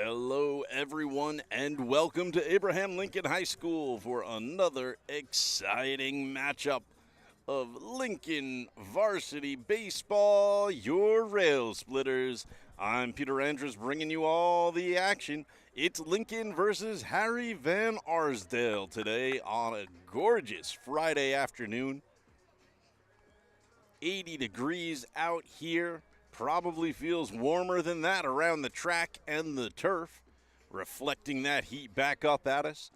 Hello, everyone, and welcome to Abraham Lincoln High School for another exciting matchup of Lincoln Varsity Baseball, your Railsplitters. I'm Peter Andrews bringing you all the action. It's Lincoln versus Harry Van Arsdale today on a gorgeous Friday afternoon. 80 degrees out here. Probably feels warmer than that around the track and the turf, reflecting that heat back up at us.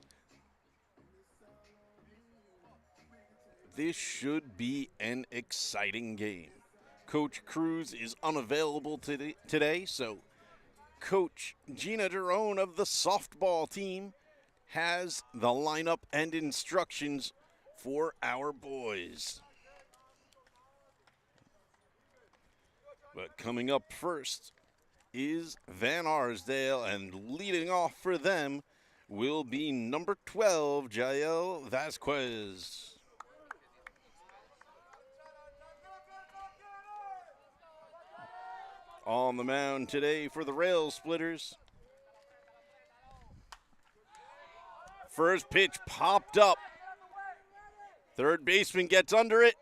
This should be an exciting game. Coach Cruz is unavailable today, so Coach Gina Derone of the softball team has the lineup and instructions for our boys. But coming up first is Van Arsdale, and leading off for them will be number 12, Jael Vasquez. On the mound today for the Railsplitters. First pitch popped up. Third baseman gets under it,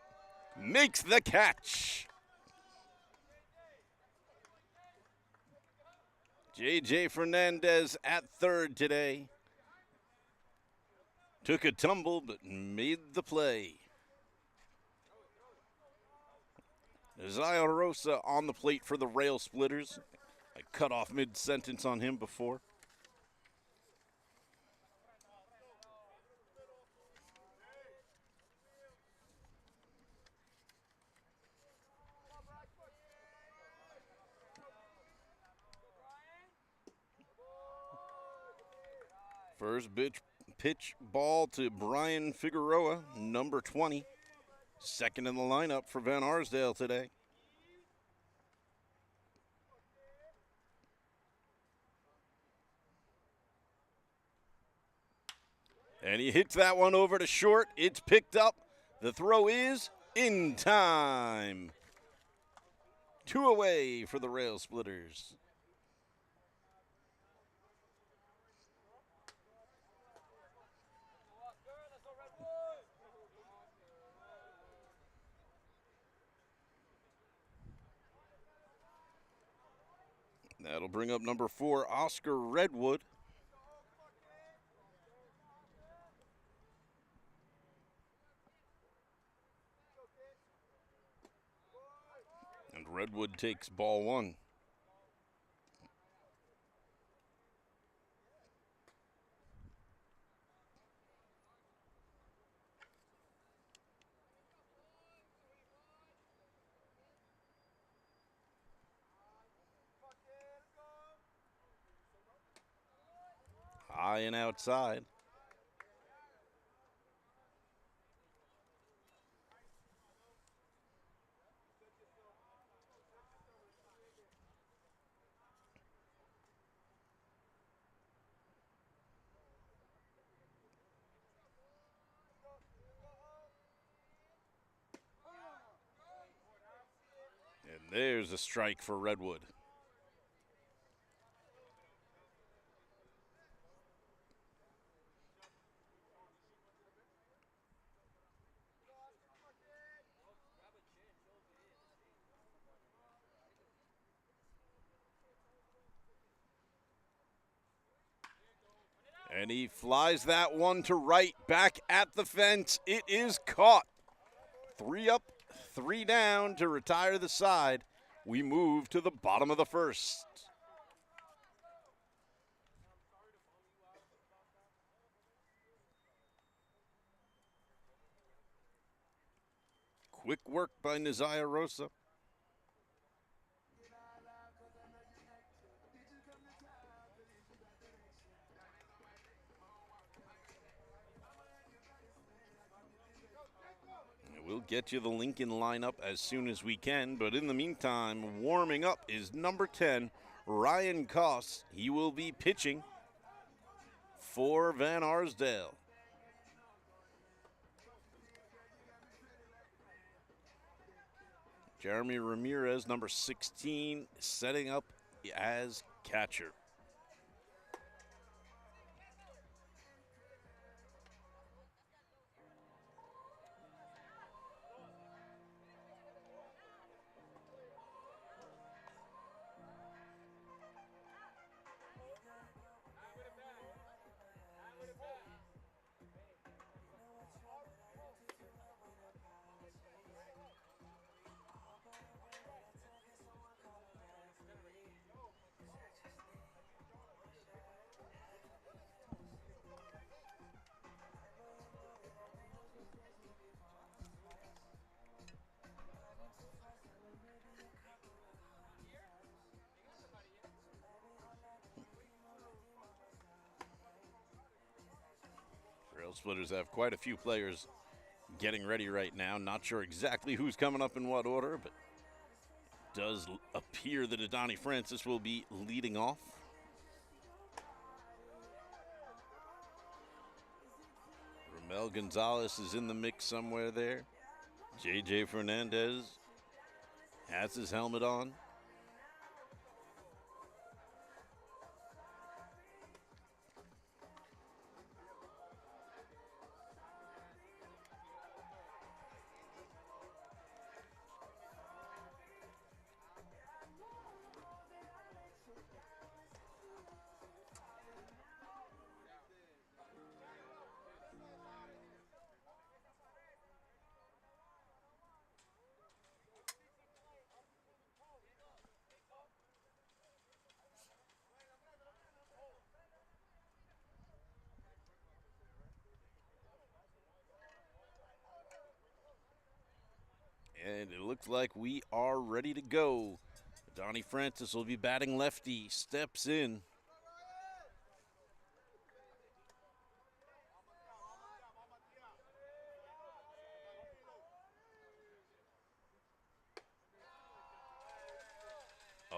makes the catch. J.J. Fernandez at third today. Took a tumble but made the play. Isaiah Rosa on the plate for the Railsplitters. I cut off mid-sentence on him before. First pitch ball to Brian Figueroa, number 20. Second in the lineup for Van Arsdale today. And he hits that one over to short. It's picked up. The throw is in time. 2 away for the Railsplitters. That'll bring up number 4, Oscar Redwood. And Redwood takes ball 1. High and outside. And there's a strike for Redwood. And he flies that one to right, back at the fence. It is caught. 3 up, 3 down to retire the side. We move to the bottom of the first. Quick work by Isaiah Rosa. We'll get you the Lincoln lineup as soon as we can, but in the meantime, warming up is number 10, Ryan Koss. He will be pitching for Van Arsdale. Jeremy Ramirez, number 16, setting up as catcher. Railsplitters have quite a few players getting ready right now. Not sure exactly who's coming up in what order, but it does appear that Adani Francis will be leading off. Ramel Gonzalez is in the mix somewhere there. JJ Fernandez has his helmet on. And it looks like we are ready to go. Donnie Francis will be batting lefty, steps in.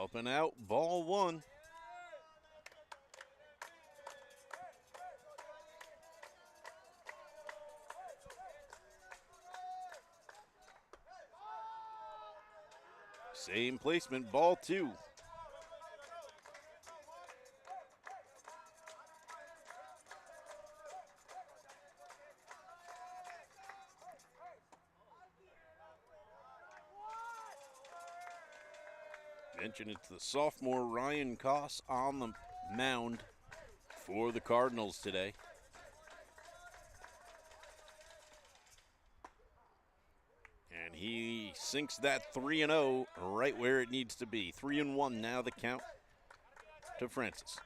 Up and out, ball one. Same placement, ball two. Mention it's the sophomore Ryan Koss on the mound for the Cardinals today. And he sinks that 3-0 right where it needs to be. 3-1 now the count to Francis.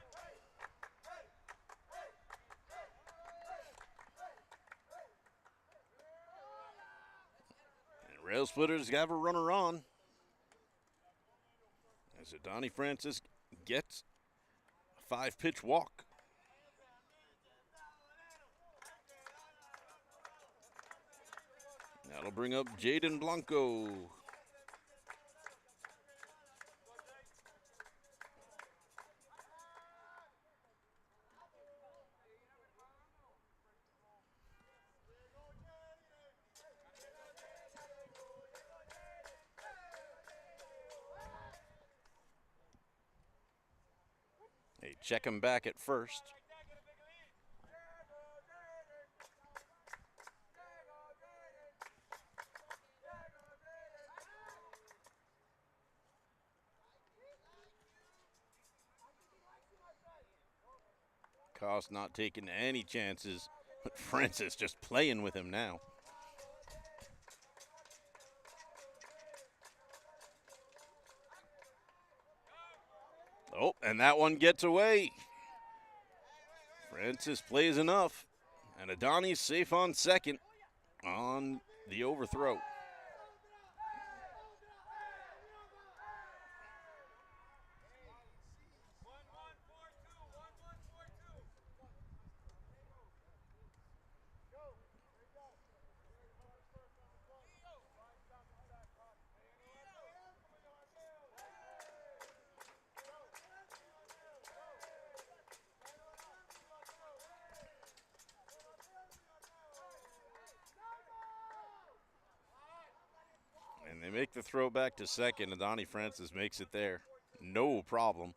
And Railsplitters have a runner on. As Adani Francis gets a 5-pitch walk. That'll bring up Jaden Blanco. They check him back at first. Koss not taking any chances, but Francis just playing with him now. Oh, and that one gets away. Francis plays enough, and Adani's safe on second on the overthrow. And they make the throw back to second, and Adani Francis makes it there. No problem.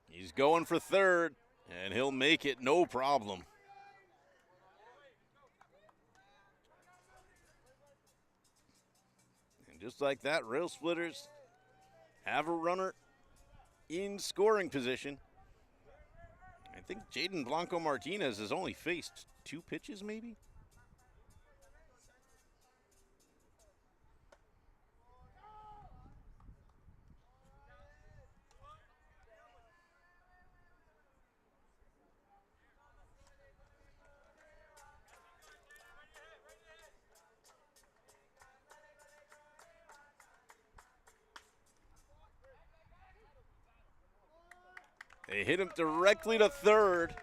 He's going for third, and he'll make it no problem. And just like that, Railsplitters have a runner in scoring position. I think Jaden Blanco Martinez has only faced 2 pitches, maybe? They hit him directly to third,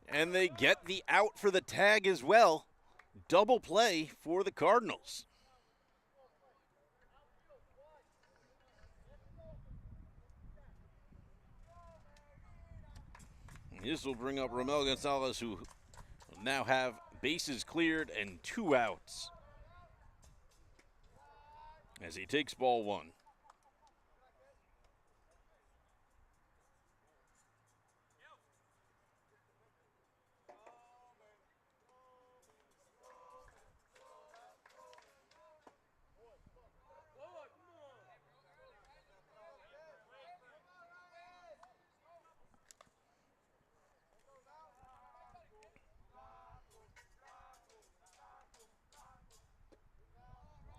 and they get the out for the tag as well. Double play for the Cardinals. This will bring up Romel Gonzalez, who will now have bases cleared and 2 outs as he takes ball 1.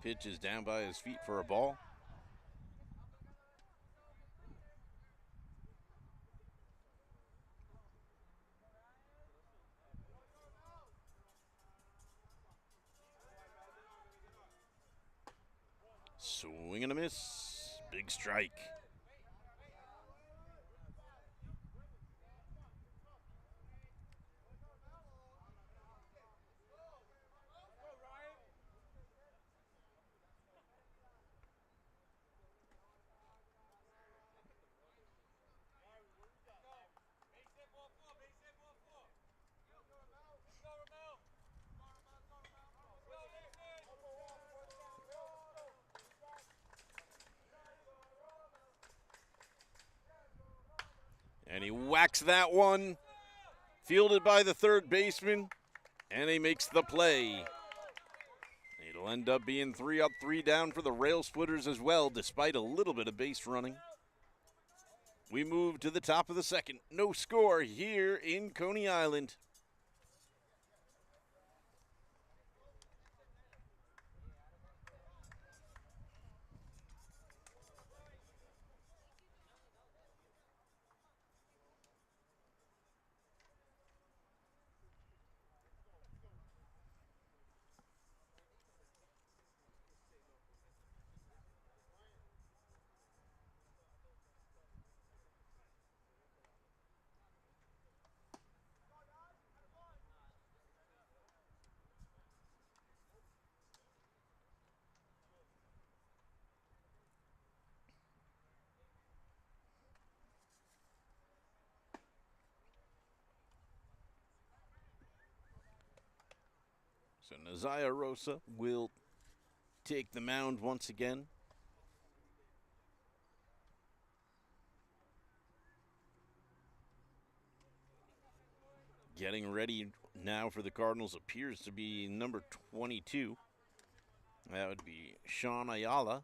Pitch is down by his feet for a ball. Swing and a miss. Big strike. And he whacks that one, fielded by the third baseman, and he makes the play. It'll end up being 3 up, 3 down for the Railsplitters as well, despite a little bit of base running. We move to the top of the second. No score here in Coney Island. So Naziah Rosa will take the mound once again. Getting ready now for the Cardinals appears to be number 22. That would be Sean Ayala.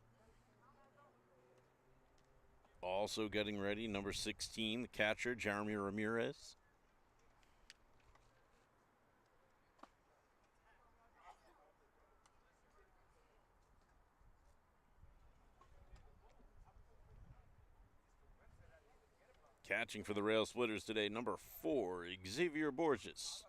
Also getting ready, number 16, the catcher, Jeremy Ramirez. Catching for the Railsplitters today, number 4, Xavier Borges.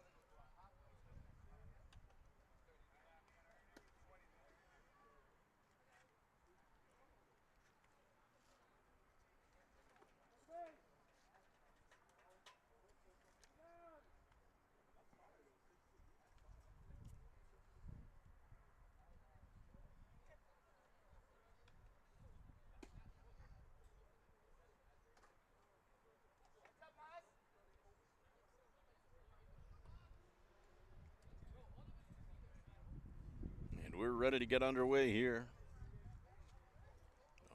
And we're ready to get underway here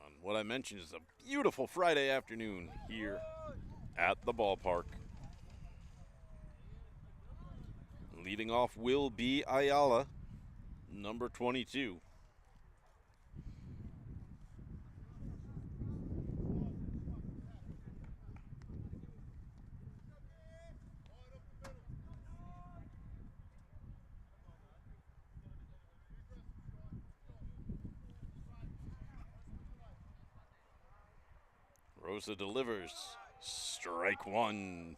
on what I mentioned is a beautiful Friday afternoon here at the ballpark. Leading off will be Ayala, number 22. Rosa delivers. Strike 1.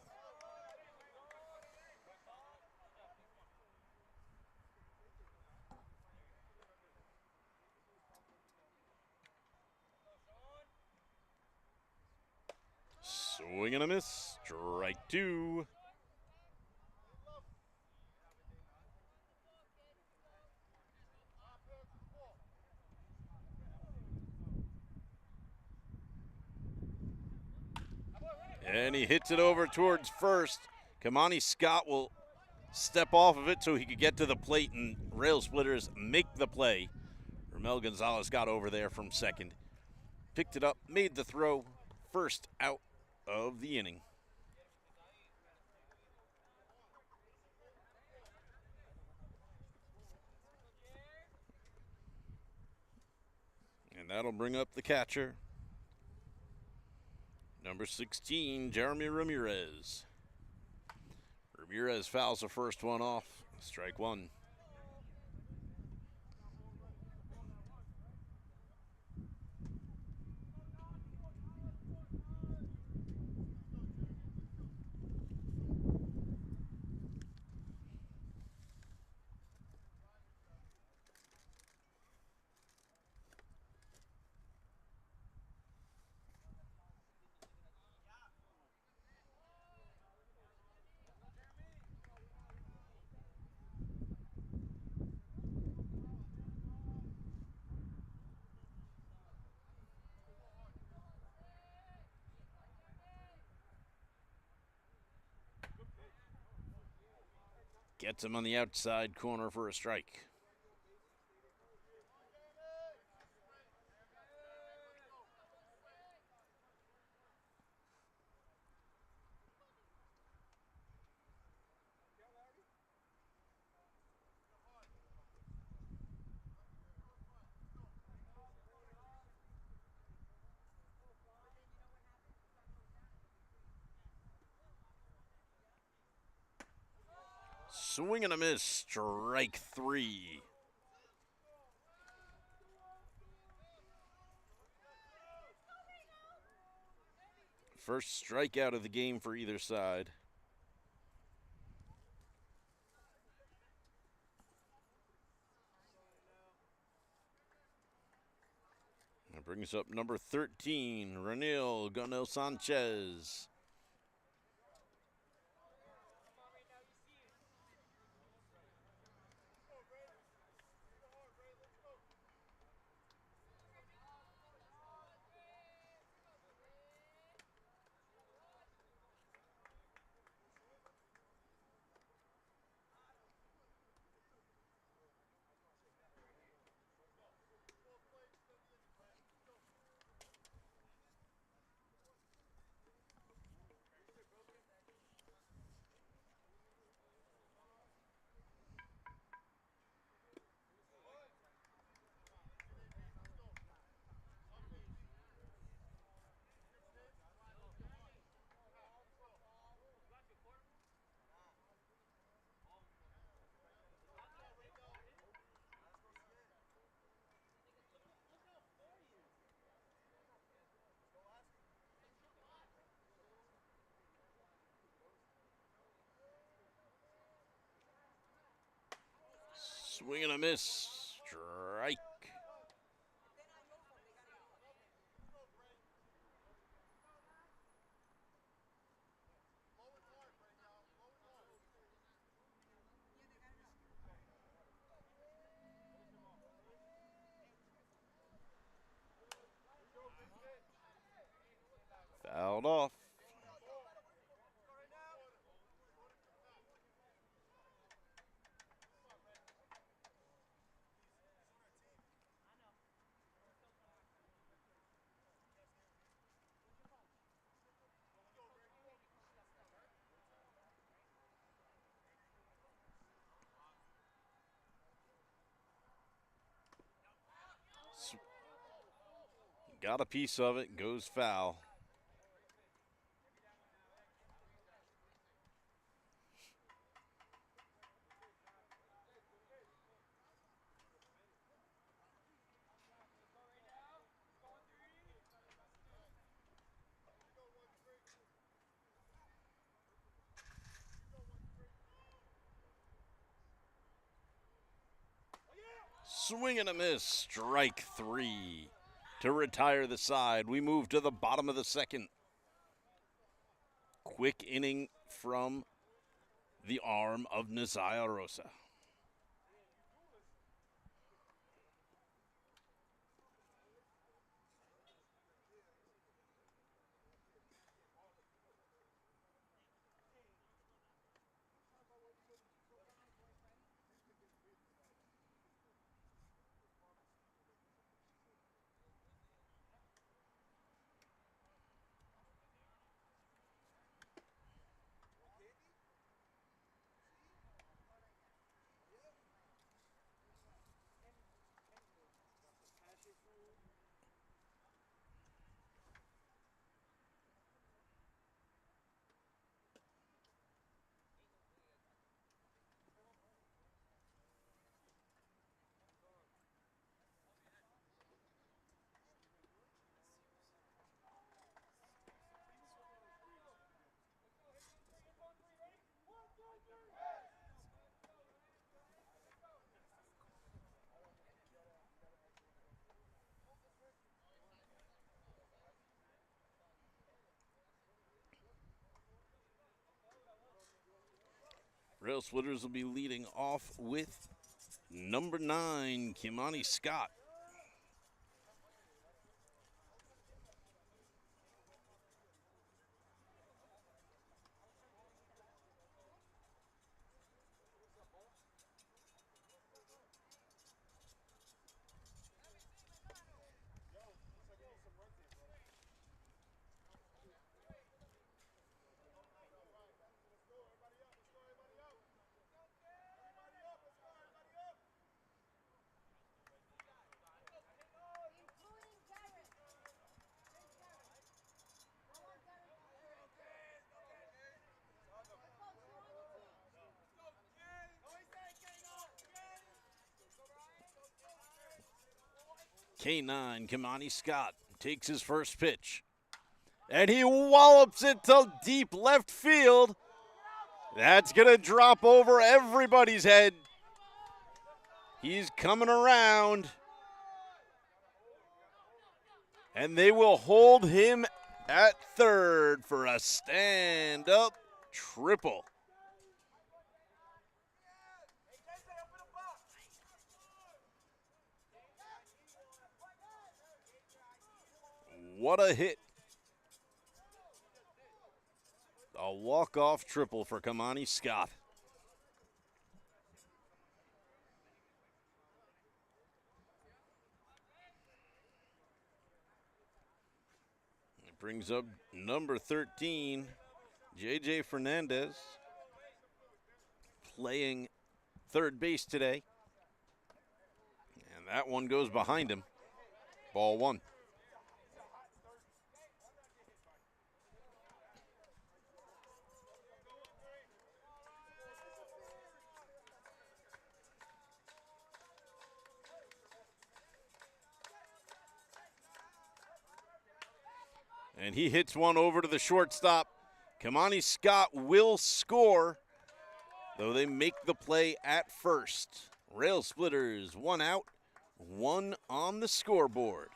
Swing and a miss. Strike 2. And he hits it over towards first. Kamani Scott will step off of it so he could get to the plate, and Railsplitters make the play. Ramel Gonzalez got over there from second. Picked it up, made the throw. First out of the inning. And that'll bring up the catcher. Number 16, Jeremy Ramirez. Ramirez fouls the first one off. Strike 1. Gets him on the outside corner for a strike. Swing and a miss. Strike 3. First strikeout of the game for either side. That brings up number 13, Ranil Gonel Sanchez. Swing and a miss. Strike. Fouled off. Got a piece of it, goes foul. Swing and a miss. Strike 3. To retire the side, we move to the bottom of the second. quick inning from the arm of Nazaya Rosa. Railsplitters will be leading off with number 9, Kimani Scott. K9, Kimani Scott, takes his first pitch. And he wallops it to deep left field. That's going to drop over everybody's head. He's coming around. And they will hold him at third for a stand-up triple. What a hit. A walk-off triple for Kimani Scott. It brings up number 13, J.J. Fernandez, playing third base today. And that one goes behind him. Ball 1. And he hits one over to the shortstop. Kimani Scott will score, though they make the play at first. Railsplitters, 1 out, 1 on the scoreboard.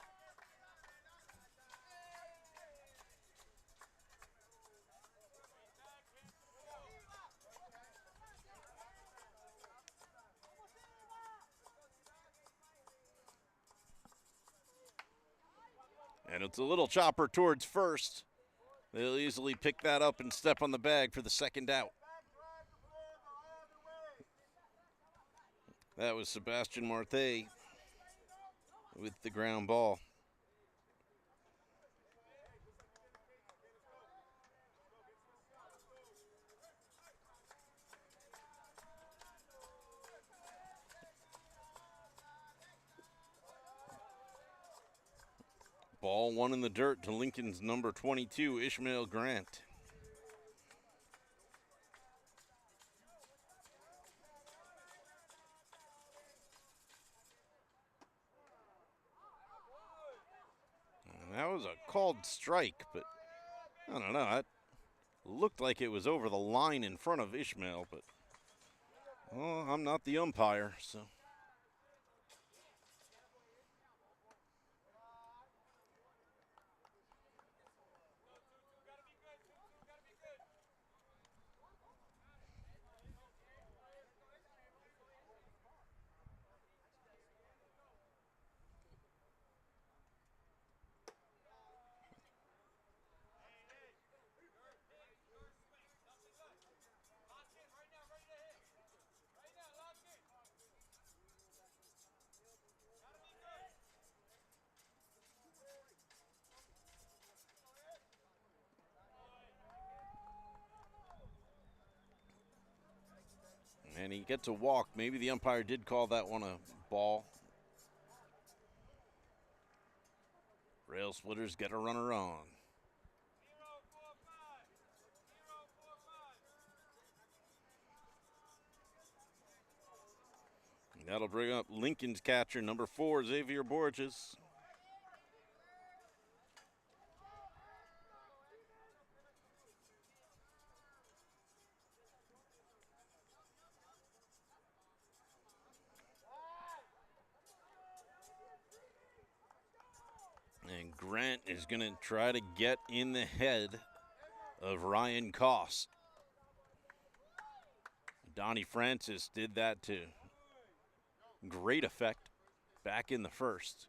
And it's a little chopper towards first. They'll easily pick that up and step on the bag for the second out. That was Sebastian Marte with the ground ball. Ball 1 in the dirt to Lincoln's number 22, Ishmael Grant. And that was a called strike, but I don't know. It looked like it was over the line in front of Ishmael, but well, I'm not the umpire, so. he get to walk? Maybe the umpire did call that one a ball. Railsplitters get a runner on. And that'll bring up Lincoln's catcher, number 4, Xavier Borges. And Grant is going to try to get in the head of Ryan Koss. Donnie Francis did that to great effect back in the first.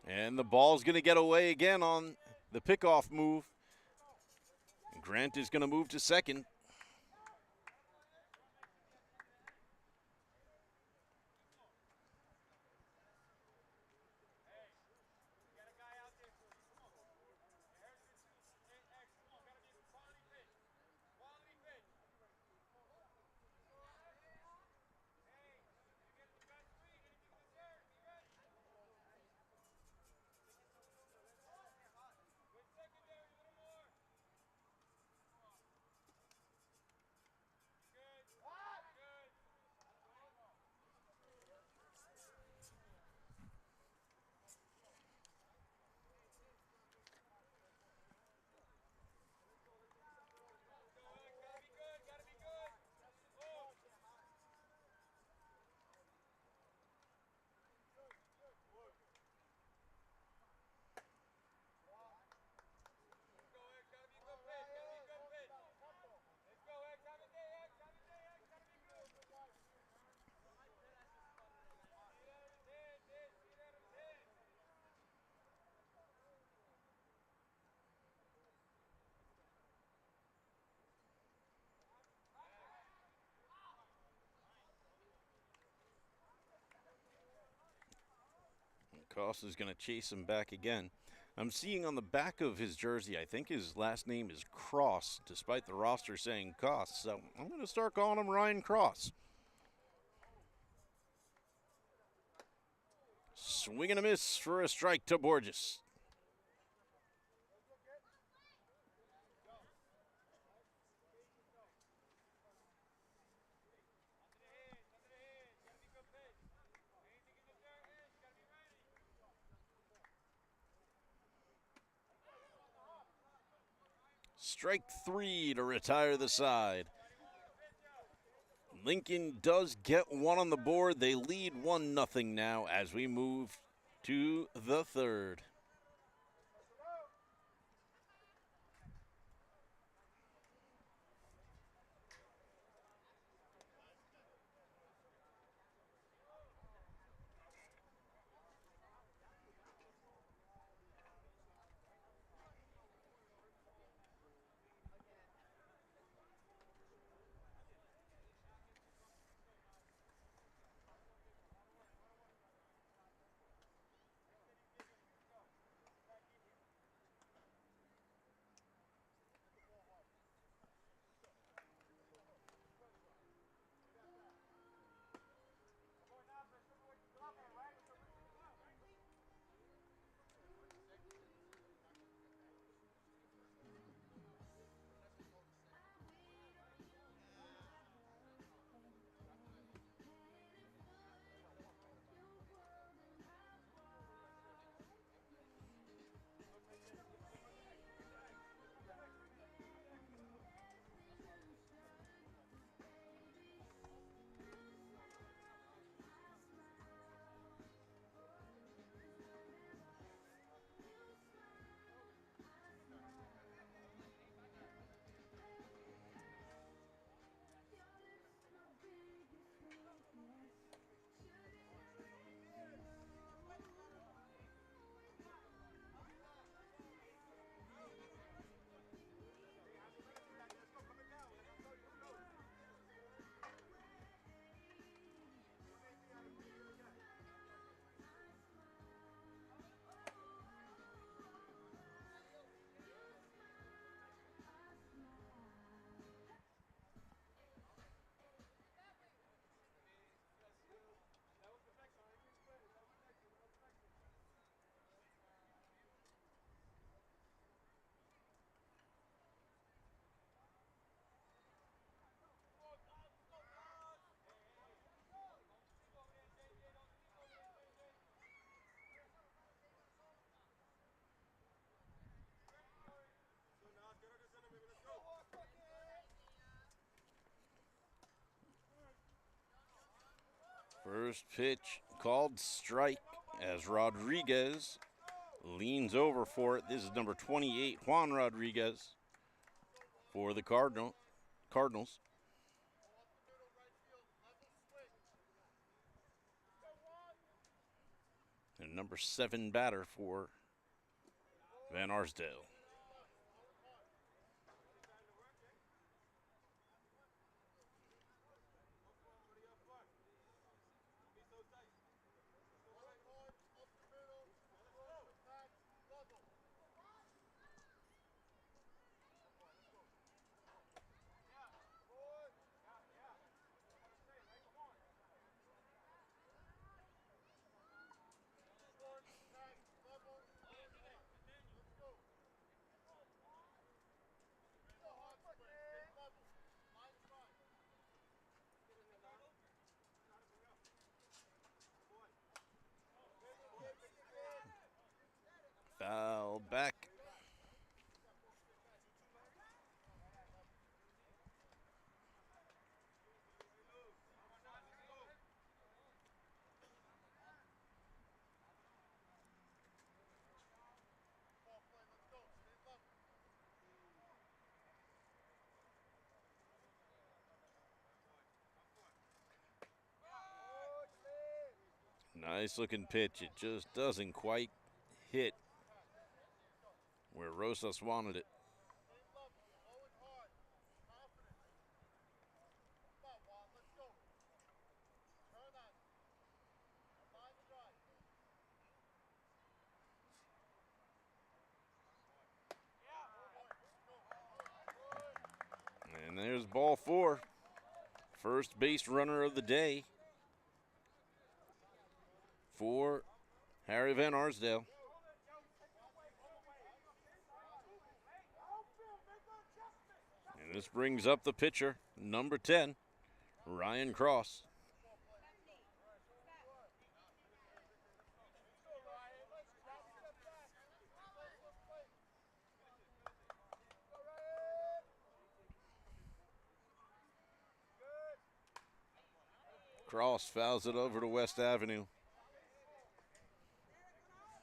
And the ball's going to get away again on the pickoff move. Grant is going to move to second. Koss is going to chase him back again. I'm seeing on the back of his jersey, I think his last name is Cross, despite the roster saying Koss. So I'm going to start calling him Ryan Cross. Swing and a miss for a strike to Borges. Strike 3 to retire the side. Lincoln does get one on the board. They lead 1-0 now as we move to the third. First pitch called strike as Rodriguez leans over for it. This is number 28, Juan Rodriguez, for the Cardinals. And number 7 batter for Van Arsdale. Foul back. Nice looking pitch. It just doesn't quite hit where Rosas wanted it. And there's ball 4. First base runner of the day for Harry Van Arsdale. And this brings up the pitcher, number 10, Ryan Cross. Cross fouls it over to West Avenue.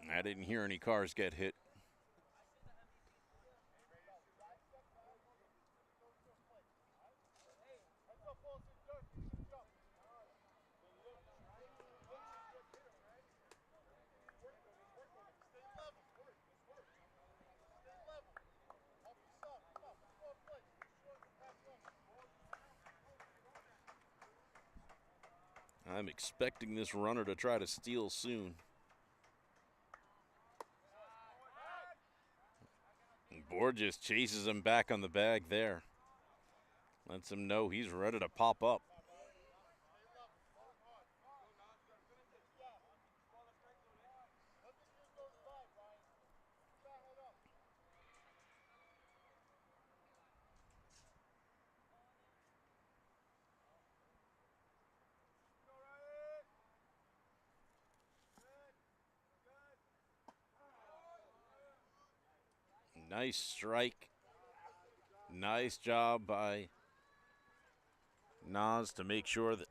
I didn't hear any cars get hit. I'm expecting this runner to try to steal soon. And Borges chases him back on the bag there. Lets him know he's ready to pop up. Nice strike. Nice job by Nas to make sure that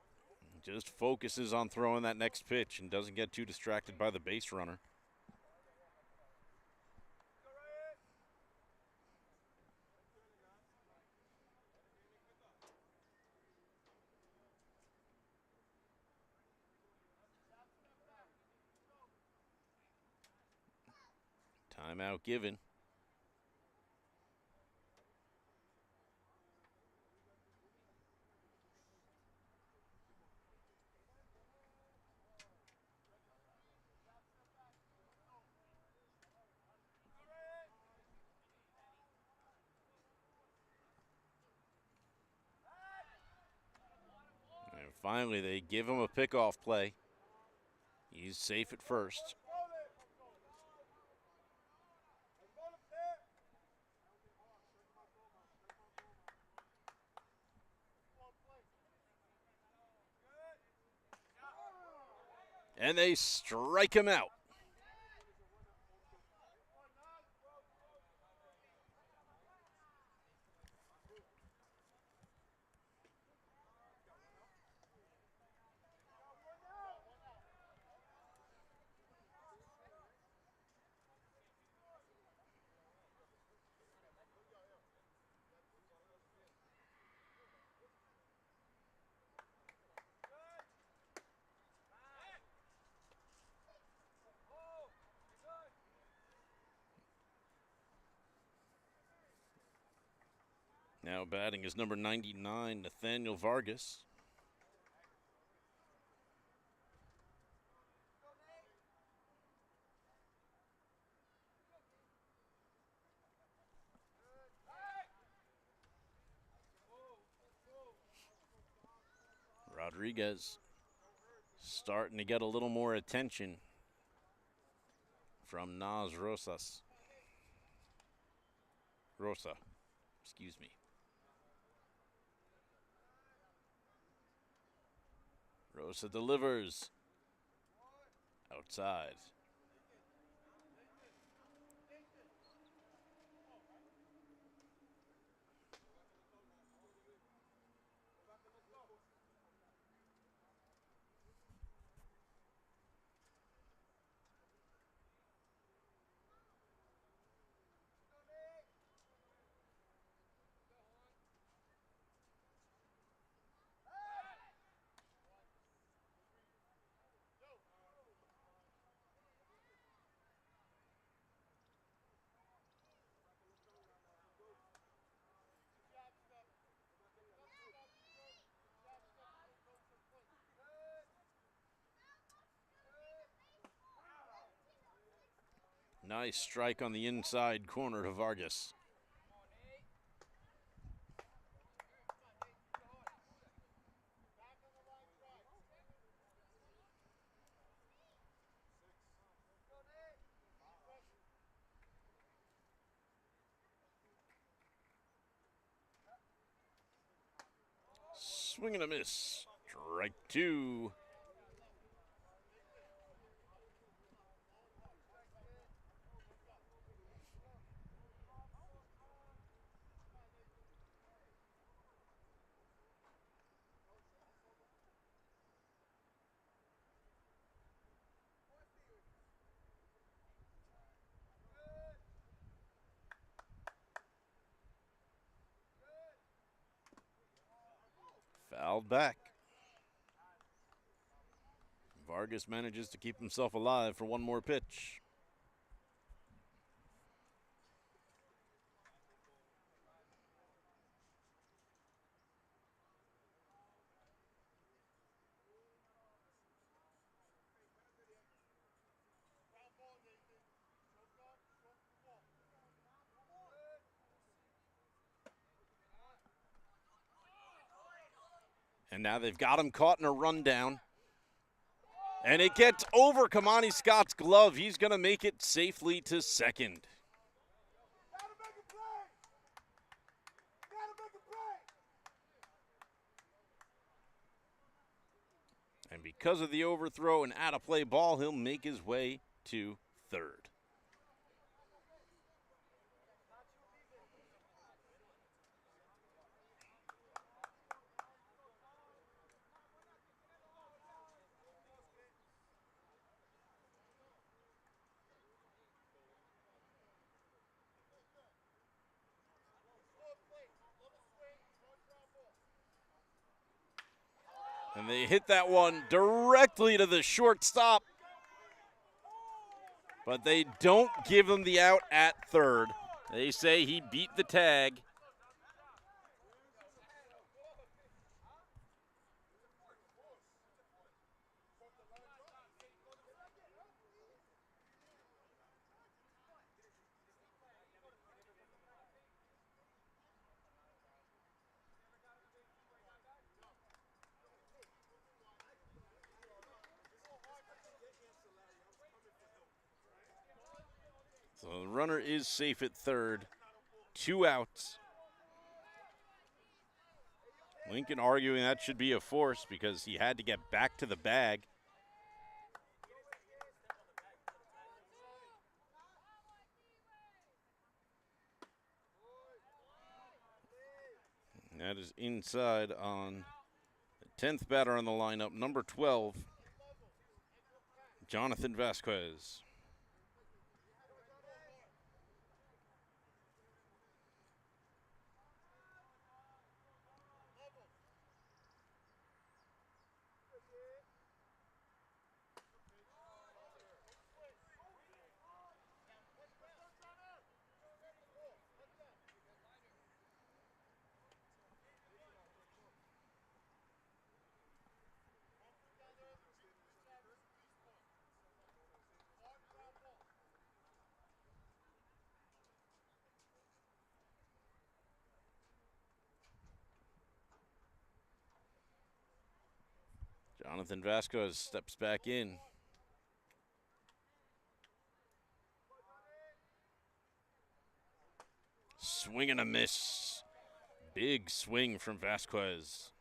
just focuses on throwing that next pitch and doesn't get too distracted by the base runner. Timeout given. And finally, they give him a pickoff play. He's safe at first. And they strike him out. Now batting is number 99, Nathaniel Vargas. Rodriguez starting to get a little more attention from Nas Rosas. Rosa, excuse me. Rosa delivers. Outside. Nice strike on the inside corner to Vargas. Swing and a miss. Strike two. Fouled back. Vargas manages to keep himself alive for one more pitch. And now they've got him caught in a rundown. And it gets over Kamani Scott's glove. He's going to make it safely to second. And because of the overthrow and out-of-play ball, he'll make his way to third. And they hit that one directly to the shortstop. But they don't give him the out at third. They say he beat the tag. So the runner is safe at third. 2 outs. Lincoln arguing that should be a force because he had to get back to the bag. And that is inside on the 10th batter on the lineup, number 12, Jonathan Vasquez. Jonathan Vasquez steps back in. Swing and a miss. Big swing from Vasquez.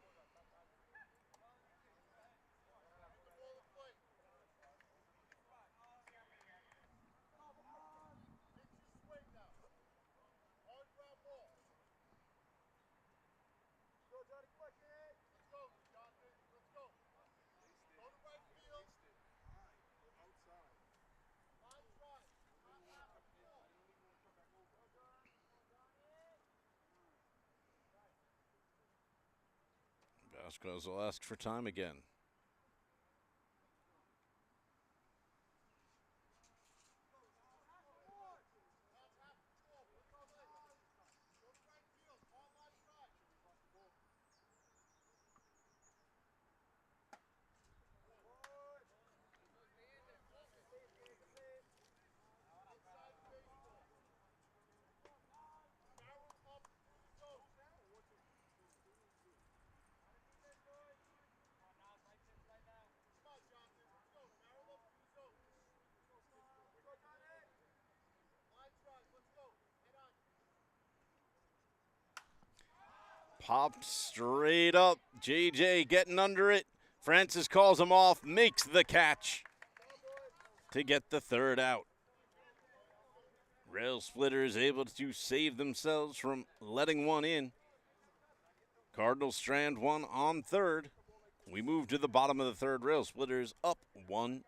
Vasquez will ask for time again. Popped straight up. JJ getting under it. Francis calls him off, makes the catch to get the third out. Railsplitters able to save themselves from letting one in. Cardinals strand one on third. We move to the bottom of the third. Railsplitters up 1-0.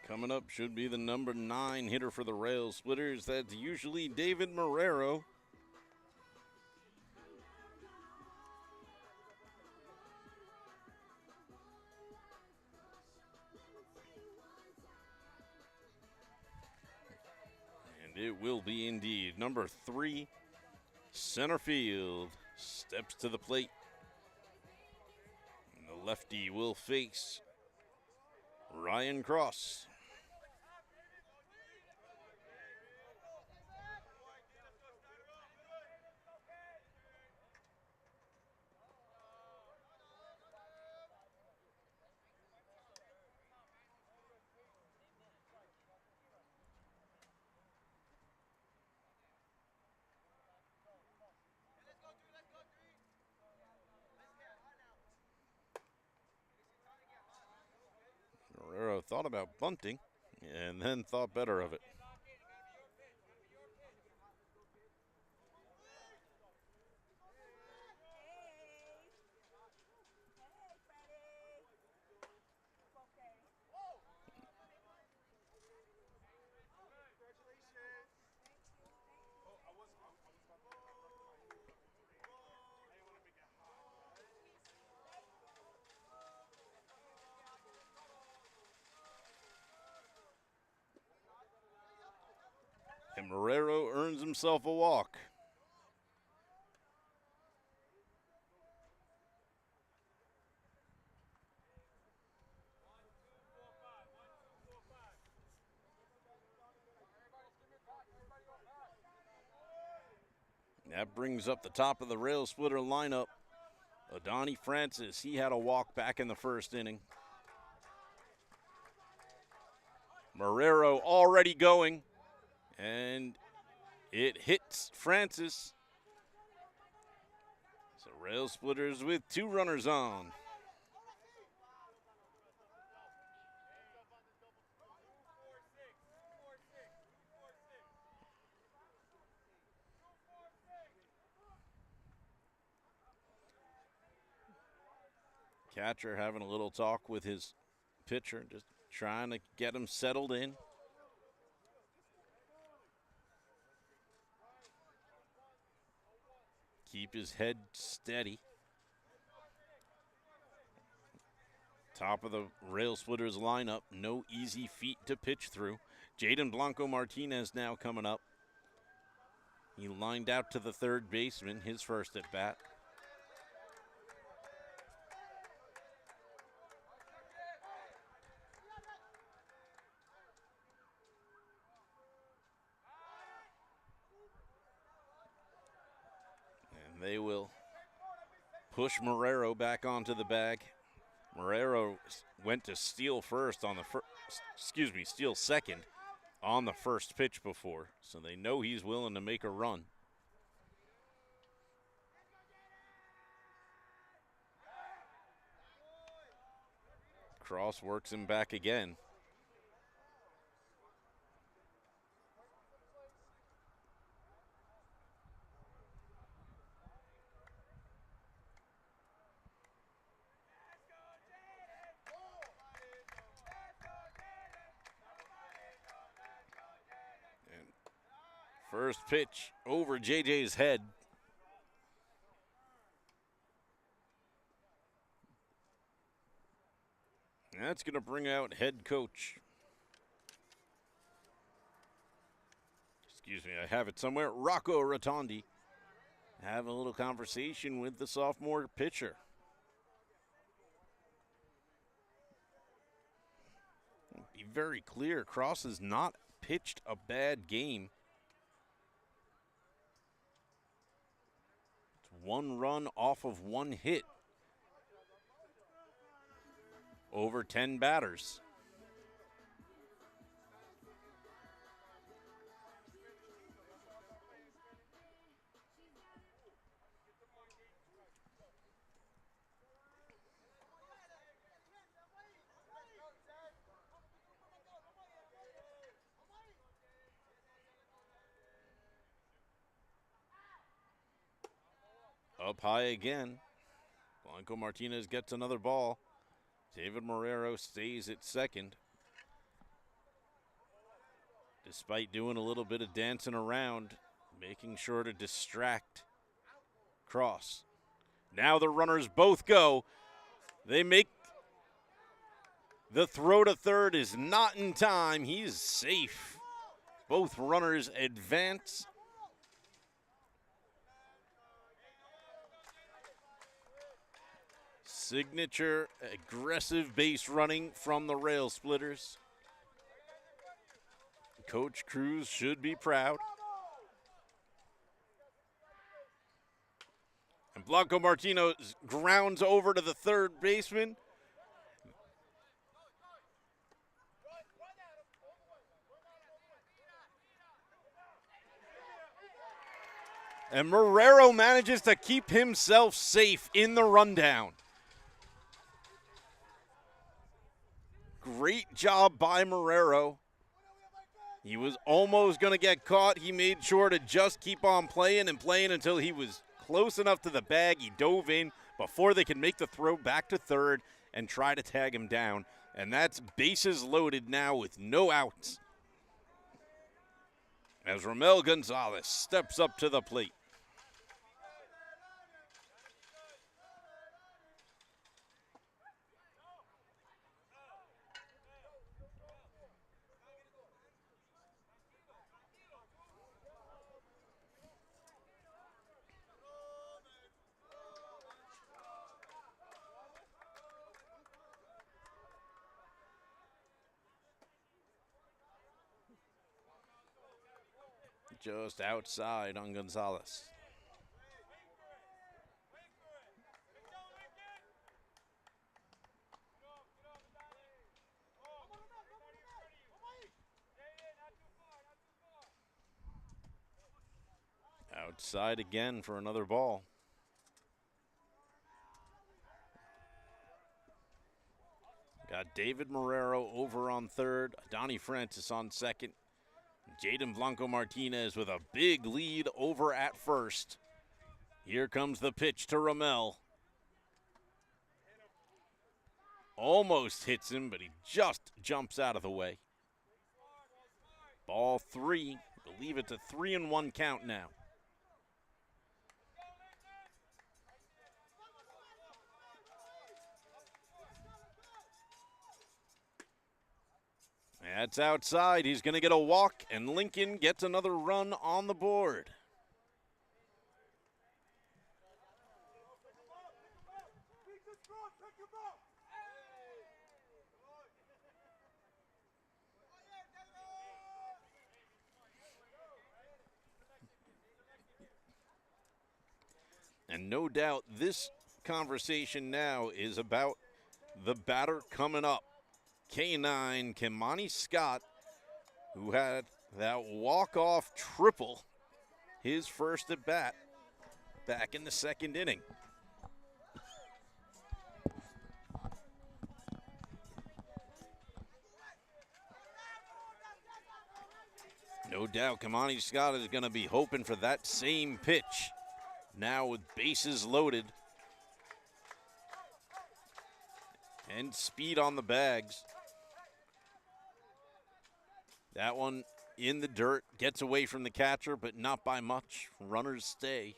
Coming up should be the number 9 hitter for the Railsplitters. That's usually David Marrero. And it will be indeed. Number 3, center field, steps to the plate. And the lefty will face Ryan Cross. Marrero thought about bunting and then thought better of it. And Marrero earns himself a walk. That brings up the top of the rail splitter lineup. Adani Francis, he had a walk back in the first inning. Marrero already going, and it hits Francis. So rail splitters with 2 runners on. Catcher having a little talk with his pitcher, just trying to get him settled in. Keep his head steady. Top of the rail splitters lineup, no easy feet to pitch through. Jaden Blanco Martinez now coming up. He lined out to the third baseman, his first at bat. And they will push Marrero back onto the bag. Marrero went to steal first on the steal second on the first pitch before, so they know he's willing to make a run. Cross works him back again. First pitch over JJ's head. That's going to bring out head coach. Excuse me, I have it somewhere. Rocco Rotondi. Having a little conversation with the sophomore pitcher. Be very clear, Cross has not pitched a bad game. It's 1 run off of 1 hit. Over 10 batters. Up high again. Blanco Martinez gets another ball. David Marrero stays at second. Despite doing a little bit of dancing around, making sure to distract Cross. Now the runners both go. They make the throw to third is not in time. He's safe. Both runners advance. Signature aggressive base running from the Rail Splitters. Coach Cruz should be proud. And Blanco Martinez grounds over to the third baseman. And Marrero manages to keep himself safe in the rundown. Great job by Marrero. He was almost going to get caught. He made sure to just keep on playing and playing until he was close enough to the bag. He dove in before they could make the throw back to third and try to tag him down. And that's bases loaded now with no outs. As Ramel Gonzalez steps up to the plate. just outside on Gonzalez. Outside again for another ball. Got David Marrero over on third, Donnie Francis on second, Jaden Blanco Martinez with a big lead over at first. Here comes the pitch to Ramel. Almost hits him, but he just jumps out of the way. Ball three. I believe it's a 3-1 count now. That's outside. He's going to get a walk, and Lincoln gets another run on the board. And no doubt this conversation now is about the batter coming up. K9, Kimani Scott, who had that walk-off triple, his first at bat back in the second inning. No doubt Kimani Scott is going to be hoping for that same pitch. Now with bases loaded and speed on the bags. That one in the dirt, gets away from the catcher, but not by much. Runners stay.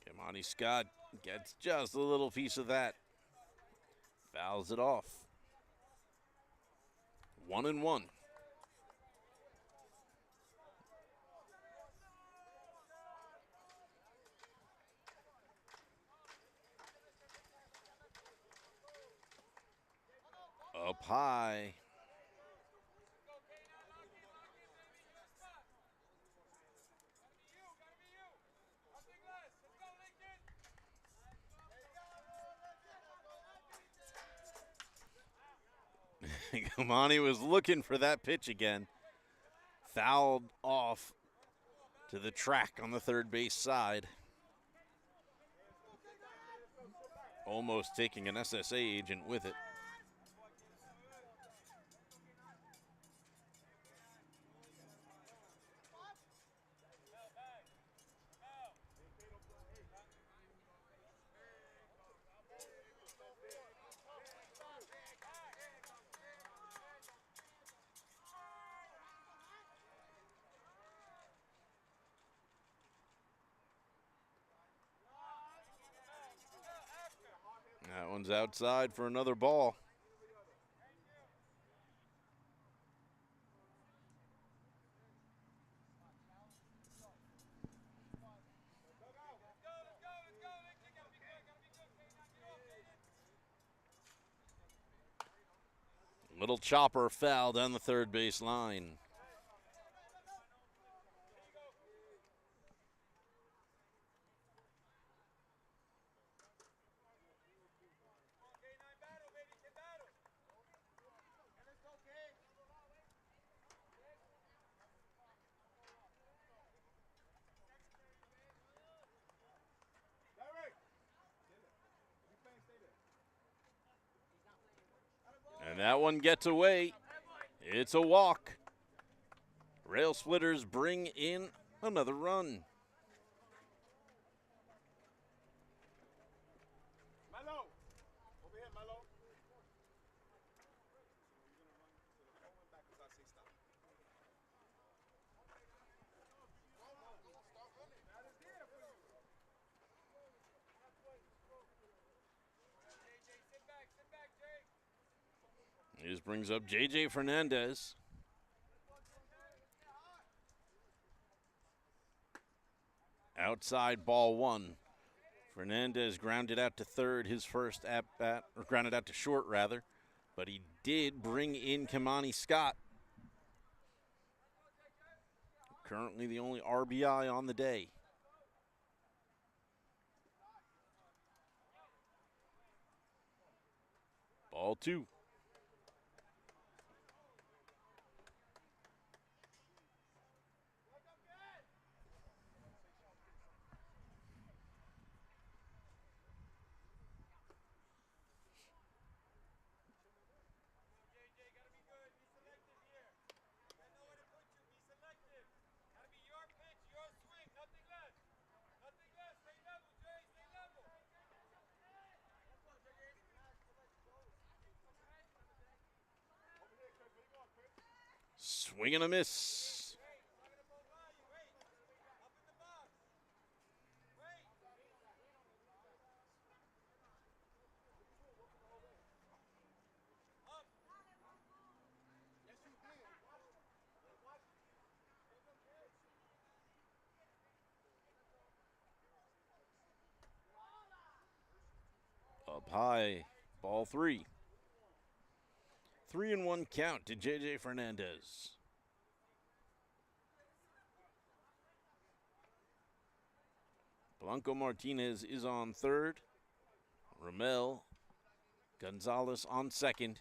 Kimani Scott gets just a little piece of that. Fouls it off. 1-1. Up high. Kimani was looking for that pitch again. Fouled off to the track on the third base side. Almost taking an SSA agent with it. That one's outside for another ball. Little chopper foul down the third base line. And that one gets away. It's a walk. Railsplitters bring in another run. This brings up J.J. Fernandez. Outside ball one. Fernandez grounded out to third his first at bat, or grounded out to short rather, but he did bring in Kamani Scott. Currently the only RBI on the day. Ball two. Swing and a miss. Up high, ball three. 3-1 count to JJ Fernandez. Blanco Martinez is on third. Ramel Gonzalez on second.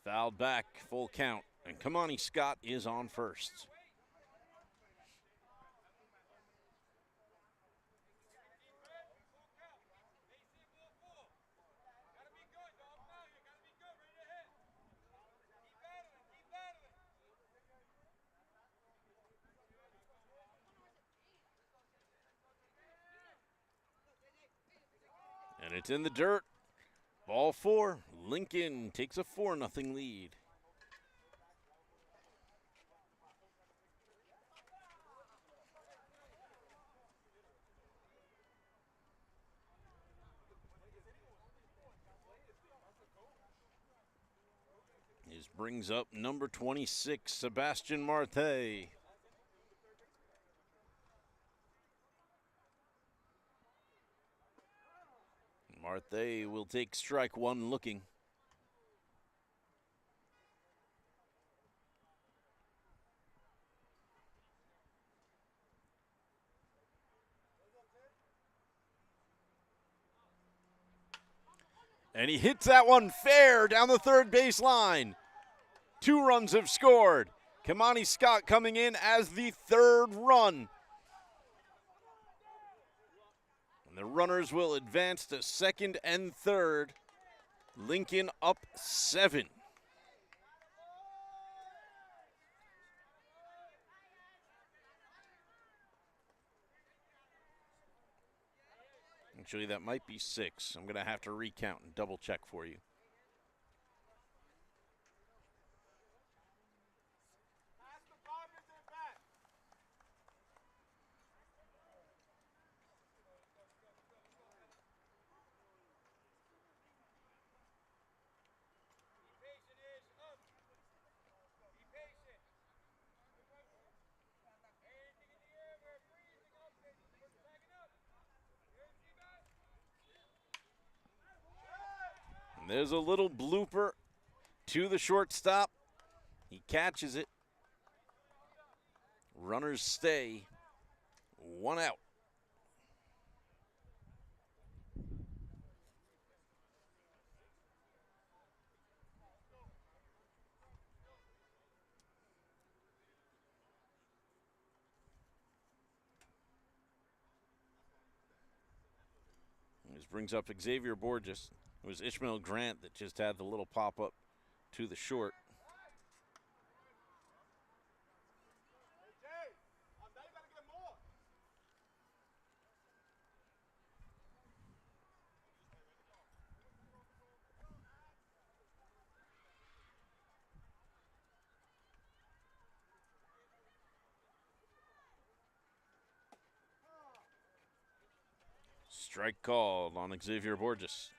Fouled back, full count. And Kamani Scott is on first. And it's in the dirt. Ball four. Lincoln takes a 4-0 lead. This brings up number 26, Sebastian Marte. Marte will take strike one looking. And he hits that one fair down the third base line. 2 runs have scored. Kamani Scott coming in as the third run. And the runners will advance to second and third. Lincoln up 7. Actually, that might be 6. I'm going to have to recount and double check for you. There's a little blooper to the shortstop. He catches it. Runners stay. 1 out. This brings up Xavier Borges. It was Ishmael Grant that just had the little pop-up to the short. Strike called on Xavier Borges.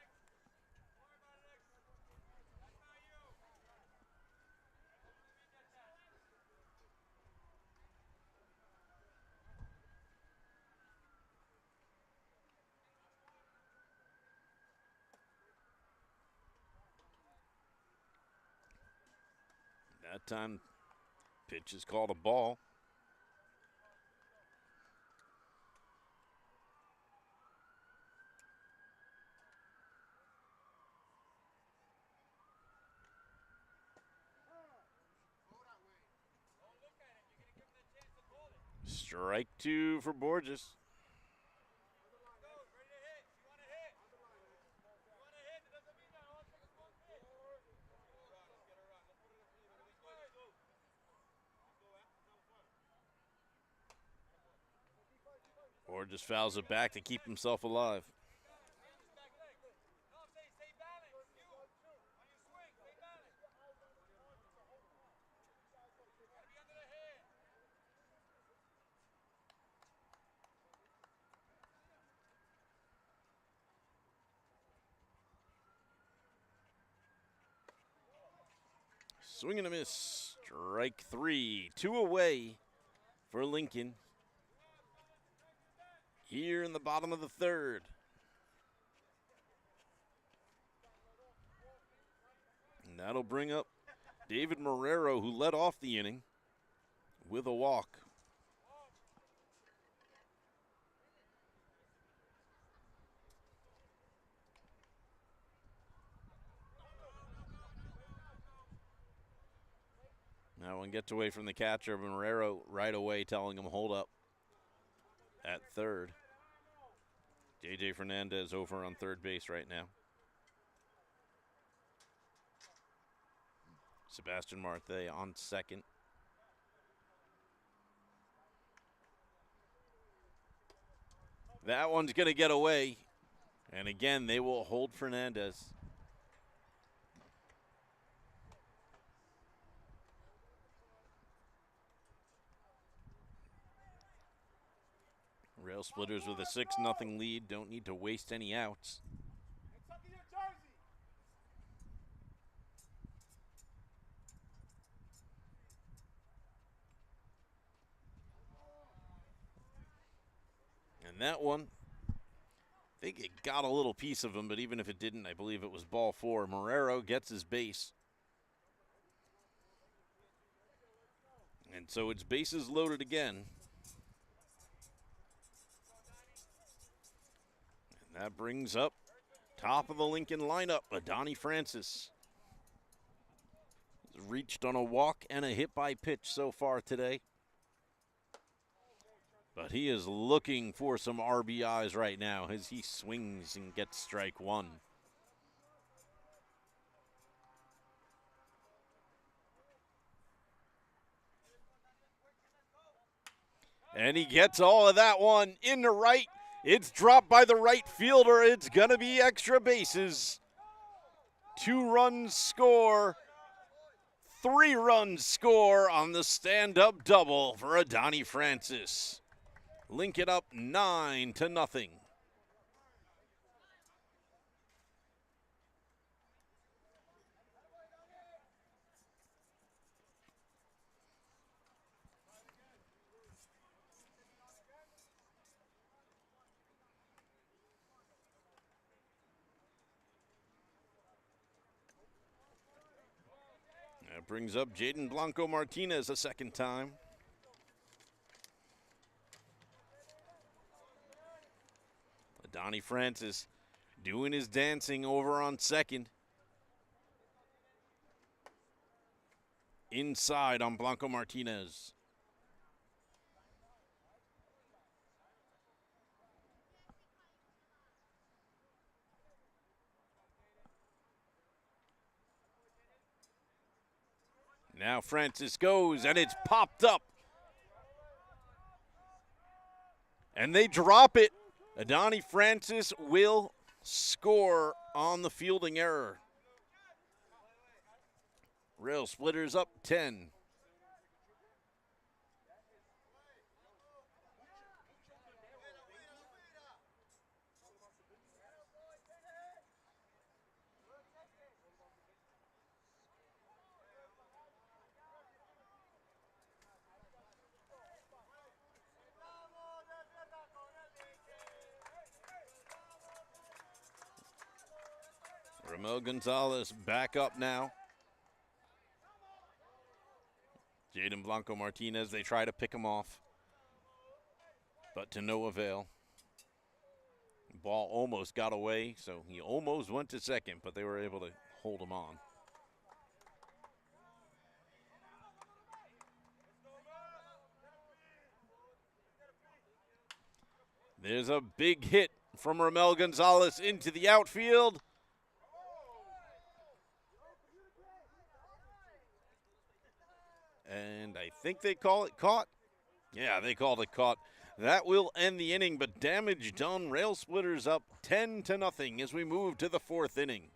That time, pitch is called a ball. Strike two for Borges. Borges fouls it back to keep himself alive. Swing and a miss. Strike three. 2 away for Lincoln. Here in the bottom of the third. And that'll bring up David Marrero, who led off the inning with a walk. Now one gets away from the catcher, Marrero right away telling him hold up at third. J.J. Fernandez over on third base right now. Sebastian Marte on second. That one's going to get away. And again, they will hold Fernandez. Railsplitters with a 6-0 lead. Don't need to waste any outs. And that one, I think it got a little piece of him, but even if it didn't, I believe it was ball 4. Marrero gets his base. And so it's bases loaded again. And that brings up top of the Lincoln lineup, Adani Francis. He's reached on a walk and a hit by pitch so far today. But he is looking for some RBIs right now as he swings and gets strike one. And he gets all of that one in the right. It's dropped by the right fielder. It's going to be extra bases. 2 runs score. 3 runs score on the stand-up double for Adani Francis. Lincoln up 9-0. That brings up Jaden Blanco Martinez a second time. Adani Francis doing his dancing over on second. Inside on Blanco Martinez. Now Francis goes, and it's popped up. And they drop it. Adani Francis will score on the fielding error. Railsplitters up 10. Ramel Gonzalez back up now. Jaden Blanco Martinez, they try to pick him off, but to no avail. Ball almost got away, so he almost went to second, but they were able to hold him on. There's a big hit from Ramel Gonzalez into the outfield. And I think they call it caught. Yeah, they called it caught. That will end the inning, but damage done. Railsplitters up 10-0 as we move to the fourth inning.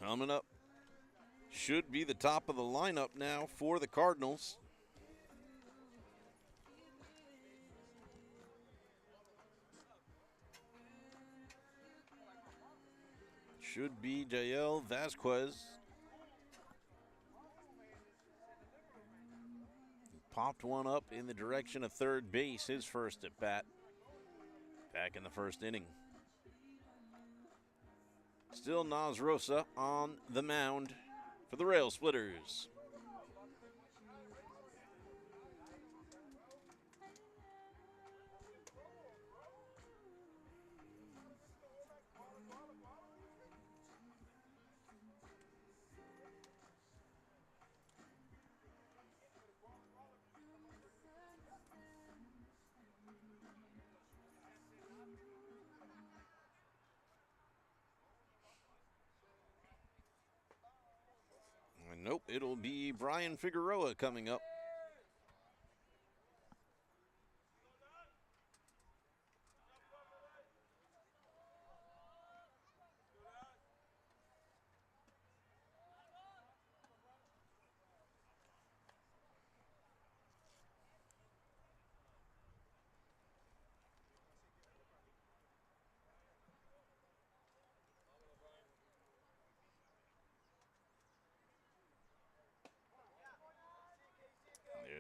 Coming up should be the top of the lineup now for the Cardinals. Should be Jael Vasquez. Popped one up in the direction of third base, his first at bat back in the first inning. Still Nas Rosa on the mound for the Railsplitters. Nope, it'll be Brian Figueroa coming up.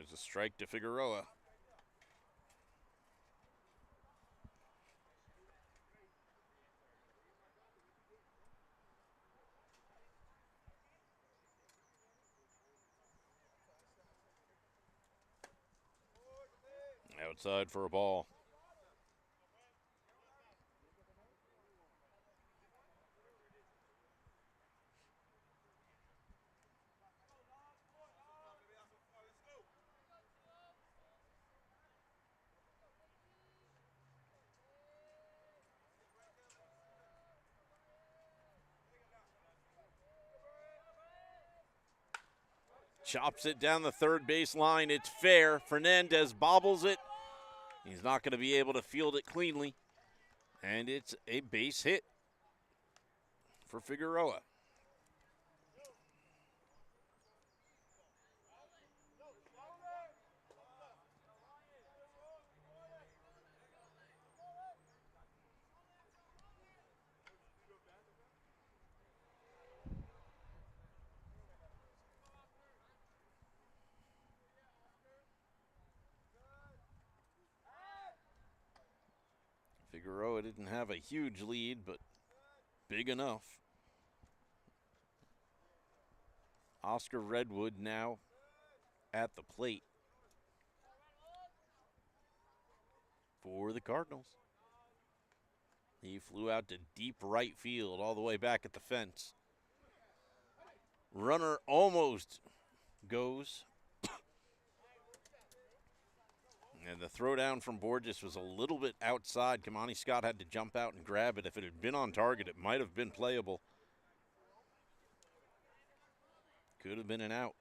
There's a strike to Figueroa. Outside for a ball. Chops it down the third base line. It's fair. Fernandez bobbles it. He's not going to be able to field it cleanly. And it's a base hit for Figueroa. Figueroa didn't have a huge lead, but big enough. Oscar Redwood now at the plate for the Cardinals. He flew out to deep right field, all the way back at the fence. Runner almost goes. And the throw down from Borges was a little bit outside. Kamani Scott had to jump out and grab it. If it had been on target, it might have been playable. Could have been an out.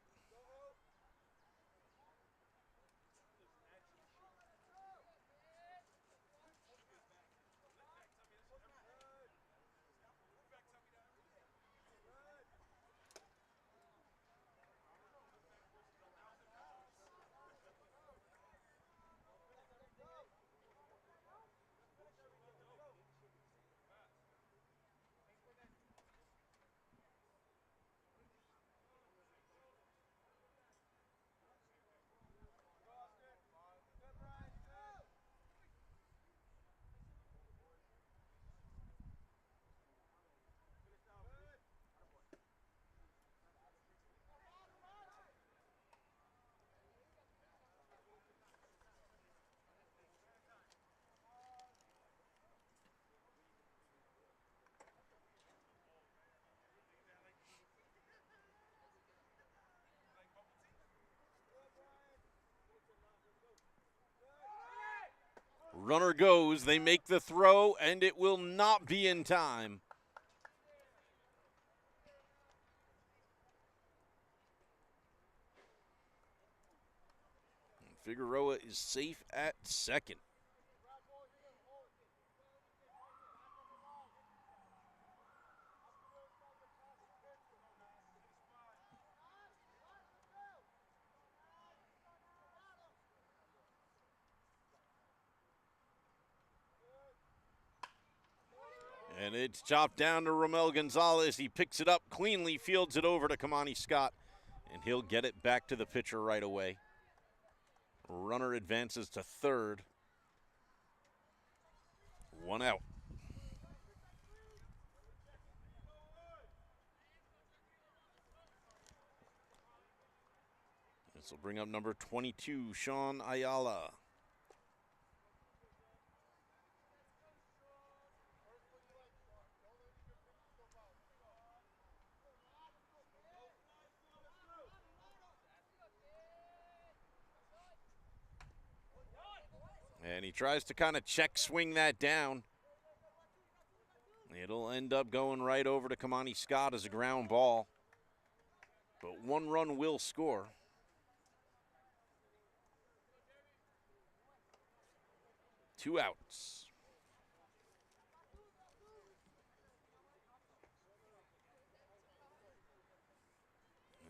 Runner goes, they make the throw, and it will not be in time. Figueroa is safe at second. And it's chopped down to Romel Gonzalez. He picks it up cleanly, fields it over to Kamani Scott, and he'll get it back to the pitcher right away. Runner advances to third. One out. This will bring up number 22, Sean Ayala. And he tries to kind of check swing that down. It'll end up going right over to Kamani Scott as a ground ball. But one run will score. Two outs.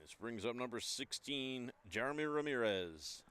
This brings up number 16, Jeremy Ramirez.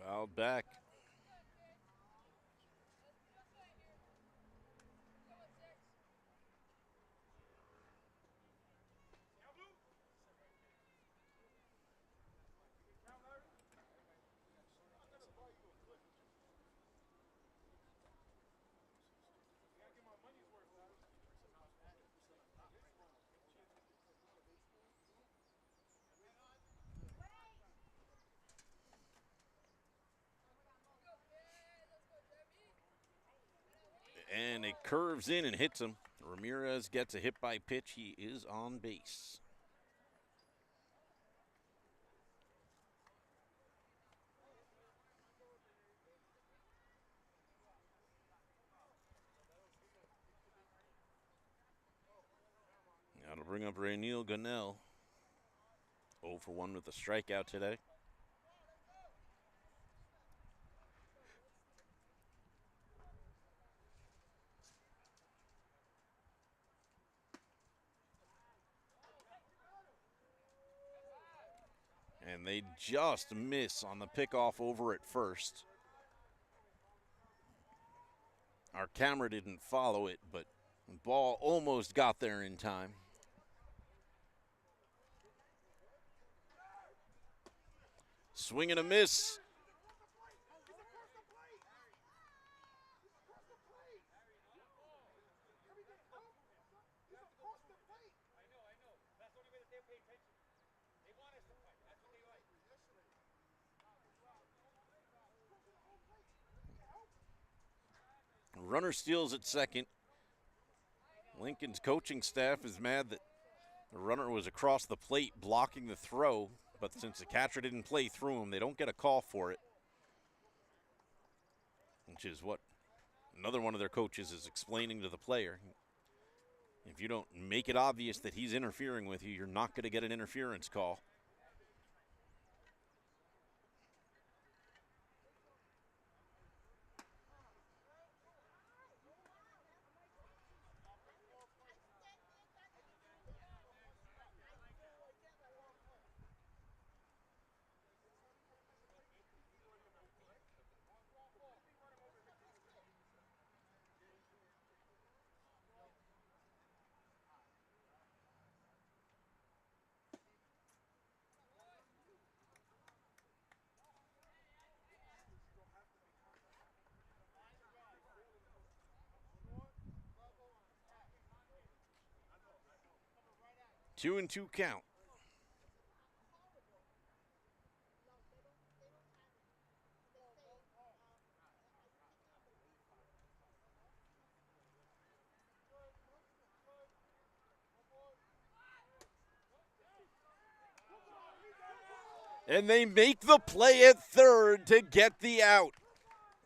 Fouled back. And it curves in and hits him. Ramirez gets a hit by pitch. He is on base. That'll bring up Rainiel Gunnell. 0 for 1 with a strikeout today. And they just miss on the pickoff over at first. Our camera didn't follow it, but the ball almost got there in time. Swing and a miss. Runner steals at second. Lincoln's coaching staff is mad that the runner was across the plate blocking the throw, but since the catcher didn't play through him, they don't get a call for it. Which is what another one of their coaches is explaining to the player. If you don't make it obvious that he's interfering with you, you're not going to get an interference call. Two and two count. And they make the play at third to get the out.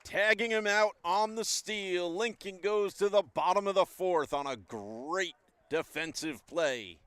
Tagging him out on the steal. Lincoln goes to the bottom of the fourth on a great defensive play.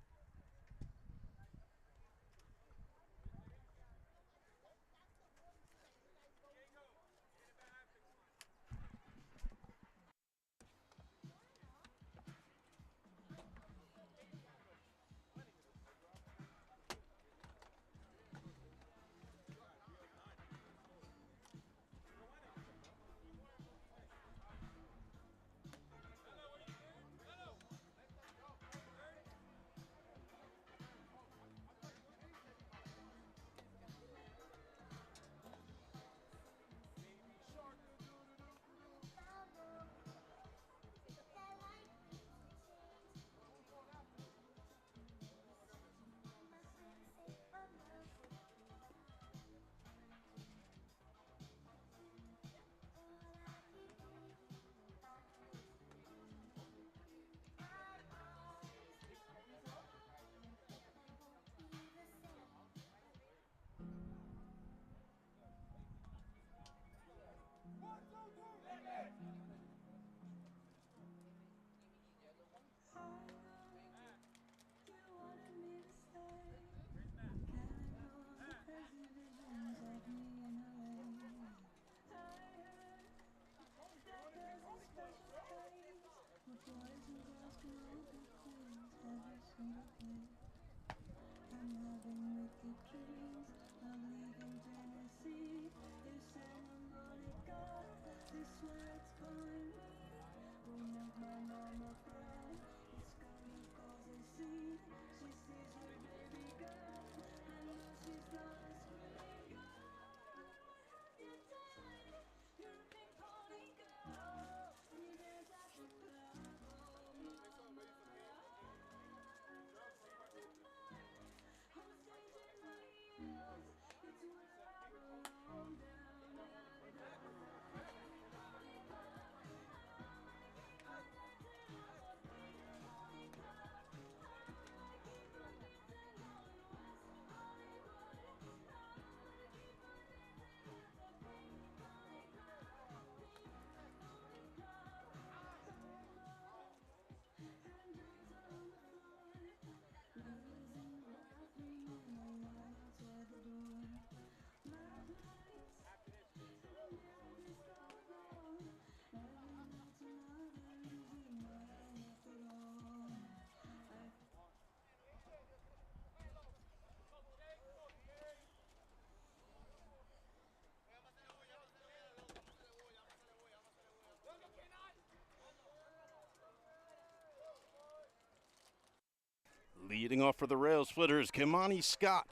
Leading off for the Railsplitters, Kimani Scott.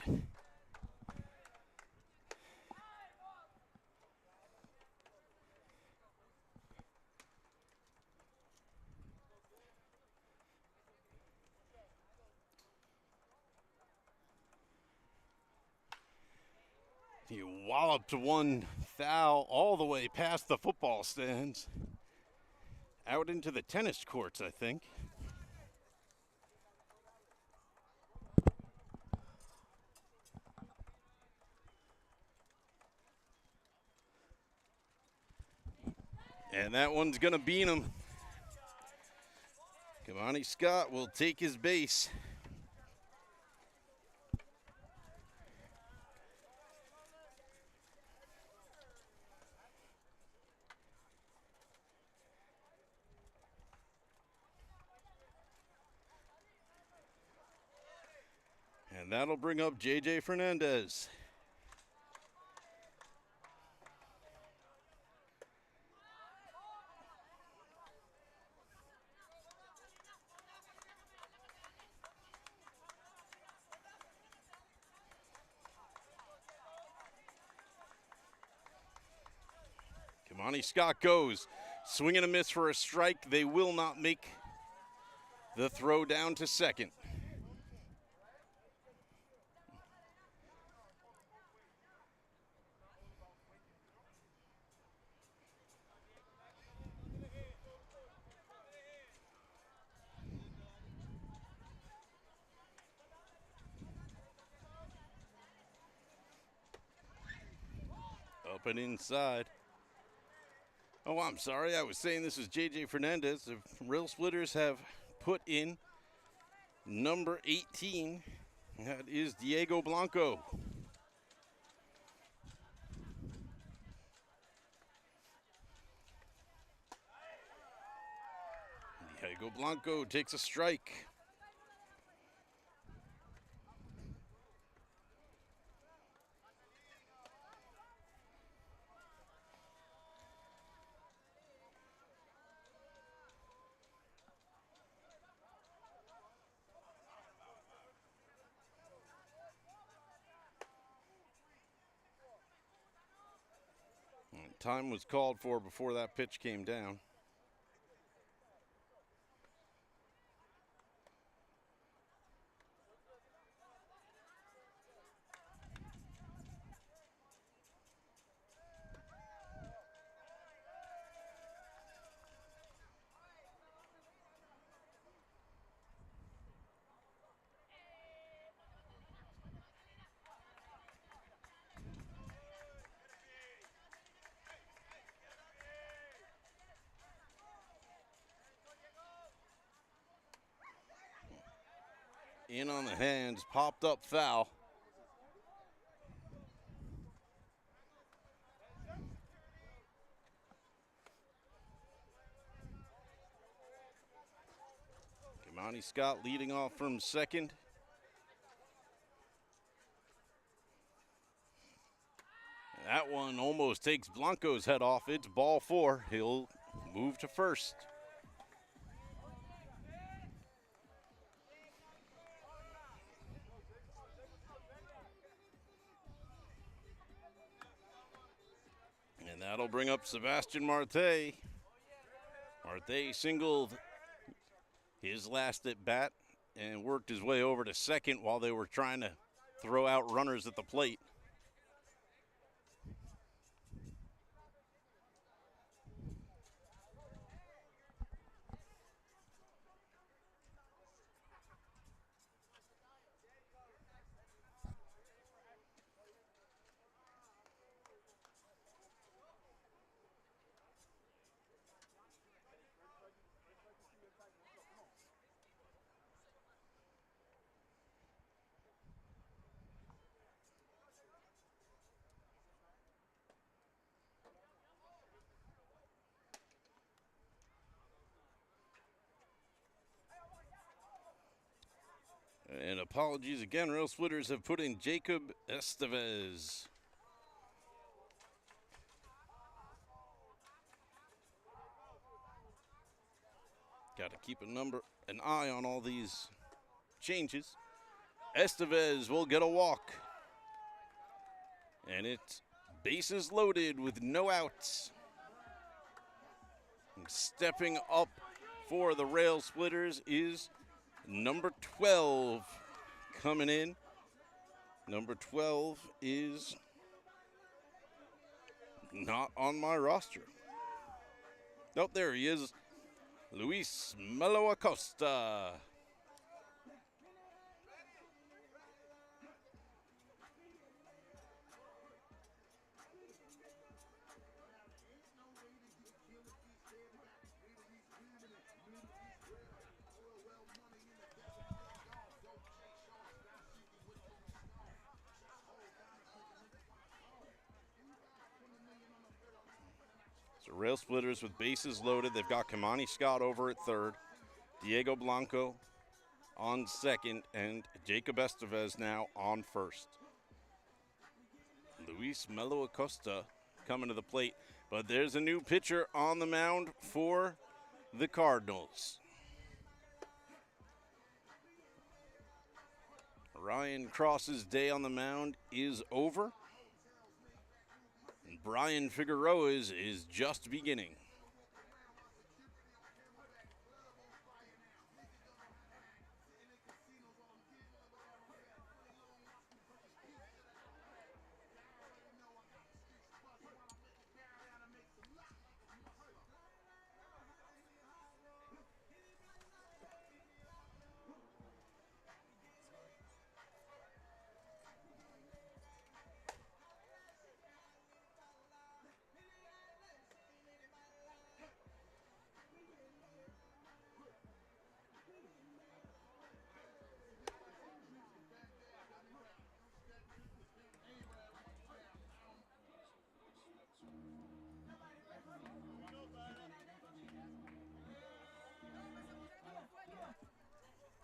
He walloped one foul all the way past the football stands. Out into the tennis courts, I think. And that one's going to beat him. Kimani Scott will take his base. And that'll bring up J.J. Fernandez. Kimani Scott goes. Swing and a miss for a strike. They will not make the throw down to second. Up and inside. Oh, I'm sorry. I was saying this is J.J. Fernandez. The Railsplitters have put in number 18. That is Diego Blanco. Diego Blanco takes a strike. Time was called for before that pitch came down. In on the hands, popped up foul. Kimani Scott leading off from second. That one almost takes Blanco's head off. It's ball 4. He'll move to first. And that'll bring up Sebastian Marte. Marte singled his last at bat and worked his way over to second while they were trying to throw out runners at the plate. And apologies again, Railsplitters have put in Jacob Estevez. Got to keep an eye on all these changes. Estevez will get a walk. And it's bases loaded with no outs. And stepping up for the Railsplitters is number 12 coming in. Number 12 is not on my roster. Oh, there he is. Luis Melo Acosta. So Railsplitters with bases loaded. They've got Kamani Scott over at third, Diego Blanco on second, and Jacob Estevez now on first. Luis Melo Acosta coming to the plate, but there's a new pitcher on the mound for the Cardinals. Ryan Cross's day on the mound is over. And Brian Figueroa's is just beginning.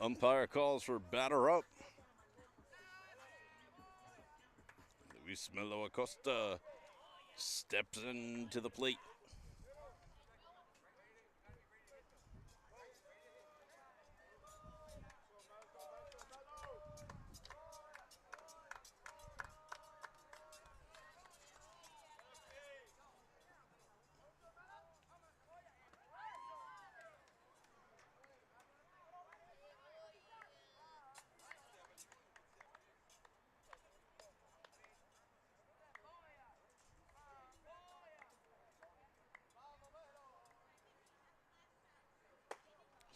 Umpire calls for batter up. Luis Melo Acosta steps into the plate.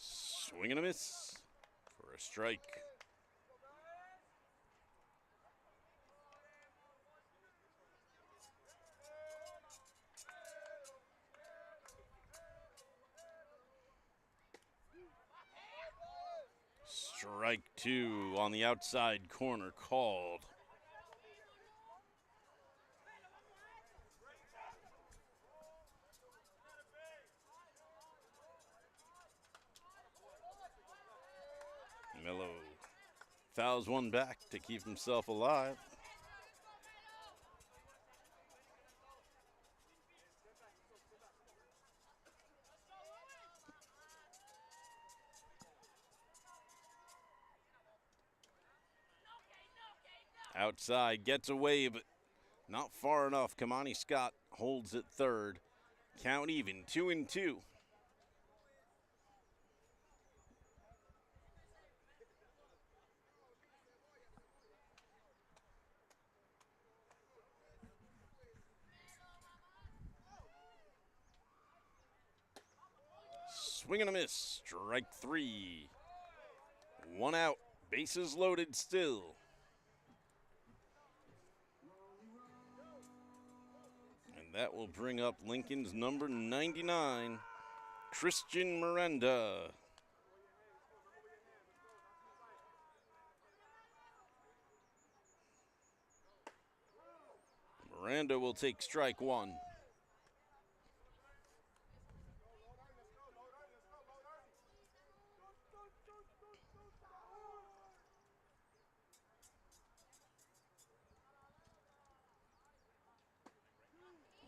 Swing and a miss for a strike. Strike two on the outside corner called. Melo fouls one back to keep himself alive. Outside, gets away, but not far enough. Kamani Scott holds at third. Count even, 2-2. Swing and a miss, strike three. One out, bases loaded still. And that will bring up Lincoln's number 99, Christian Miranda. Miranda will take strike one.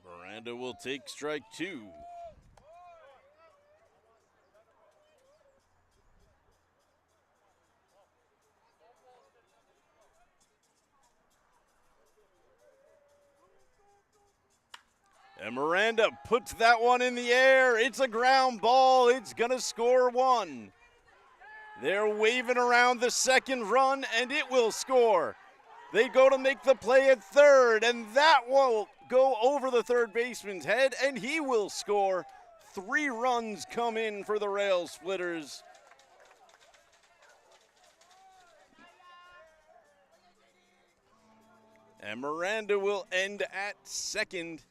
Miranda will take strike two. And Miranda puts that one in the air. It's a ground ball. It's going to score one. They're waving around the second run, and it will score. They go to make the play at third, and that will go over the third baseman's head, and he will score. 3 runs come in for the Railsplitters. And Miranda will end at second.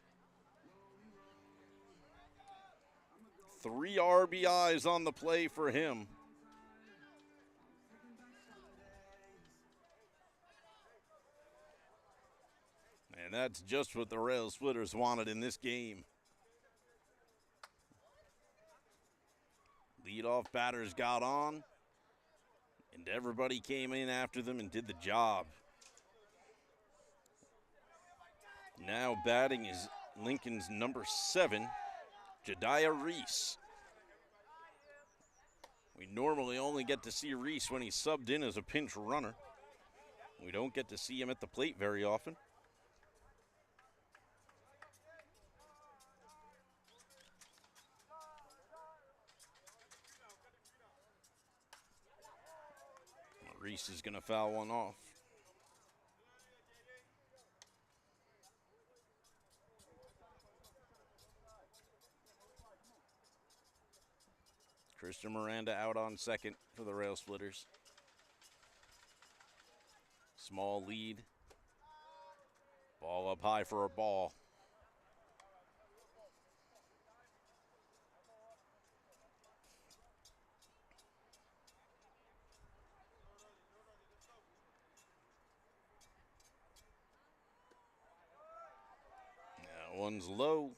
3 RBIs on the play for him. And that's just what the Railsplitters wanted in this game. Leadoff batters got on, and everybody came in after them and did the job. Now batting is Lincoln's number 7, Jediah Reese. We normally only get to see Reese when he's subbed in as a pinch runner. We don't get to see him at the plate very often. Reese is going to foul one off. Christian Miranda out on second for the Railsplitters. Small lead. Ball up high for a ball. Now one's low.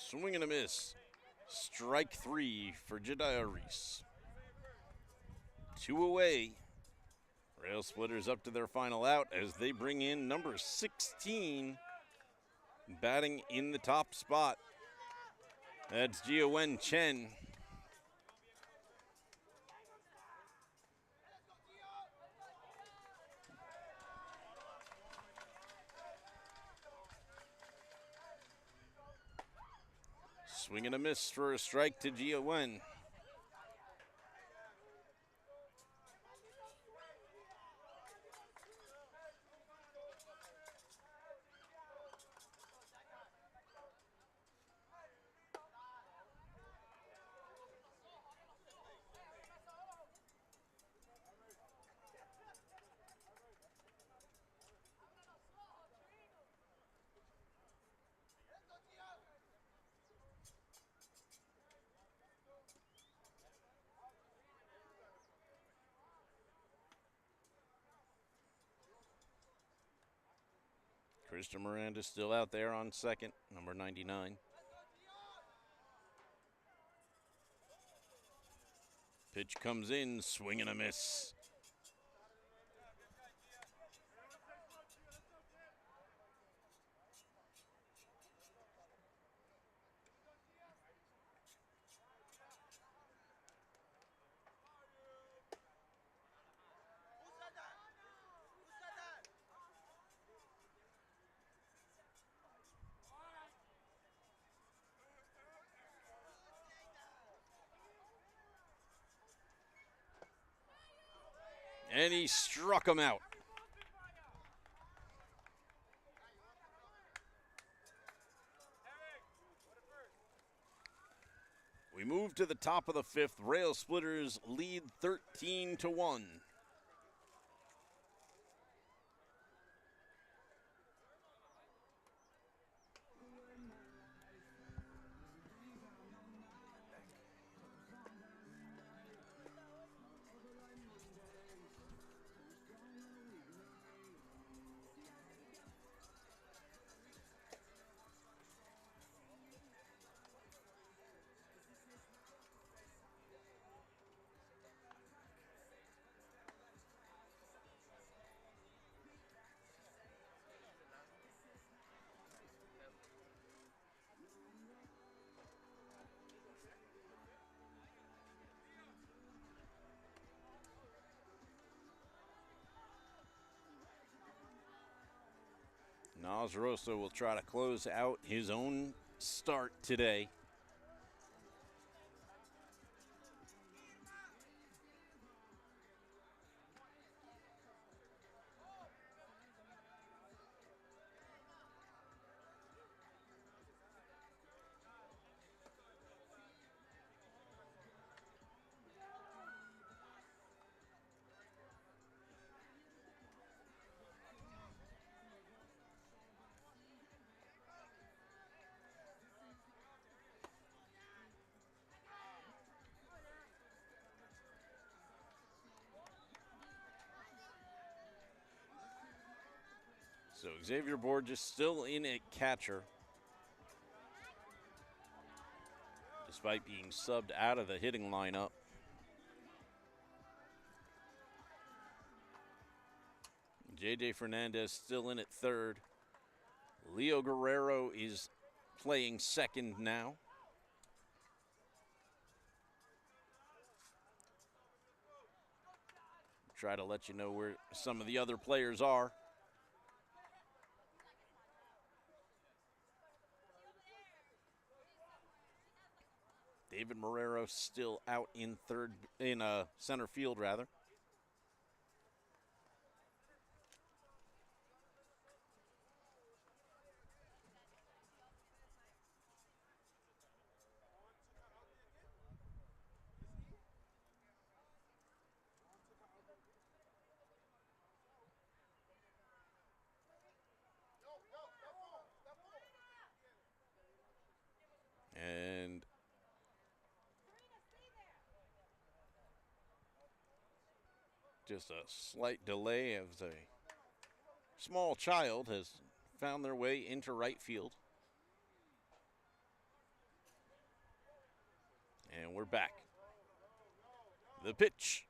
Swing and a miss. Strike 3 for Jediah Reese. 2 away. Railsplitters up to their final out as they bring in number 16, batting in the top spot. That's Jia-Wen Chen. Swing and a miss for a strike to Jia-Wen. Christian Miranda still out there on second, number 99. Pitch comes in, swing and a miss. And he struck him out. We move to the top of the 5th. Railsplitters lead 13-1. Mazarosa will try to close out his own start today. So Xavier Borges still in at catcher, despite being subbed out of the hitting lineup. J.J. Fernandez still in at third. Leo Guerrero is playing second now. Try to let you know where some of the other players are. David Marrero still out in center field rather. And just a slight delay as a small child has found their way into right field. And we're back. The pitch.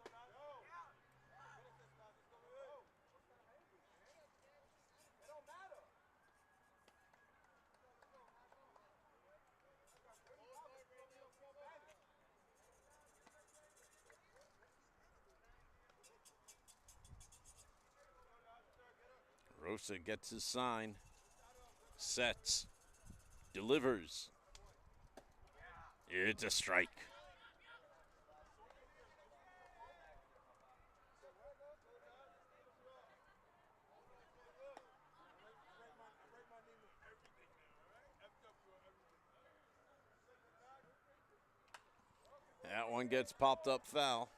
Rosa gets his sign, sets, delivers. It's a strike. That one gets popped up foul.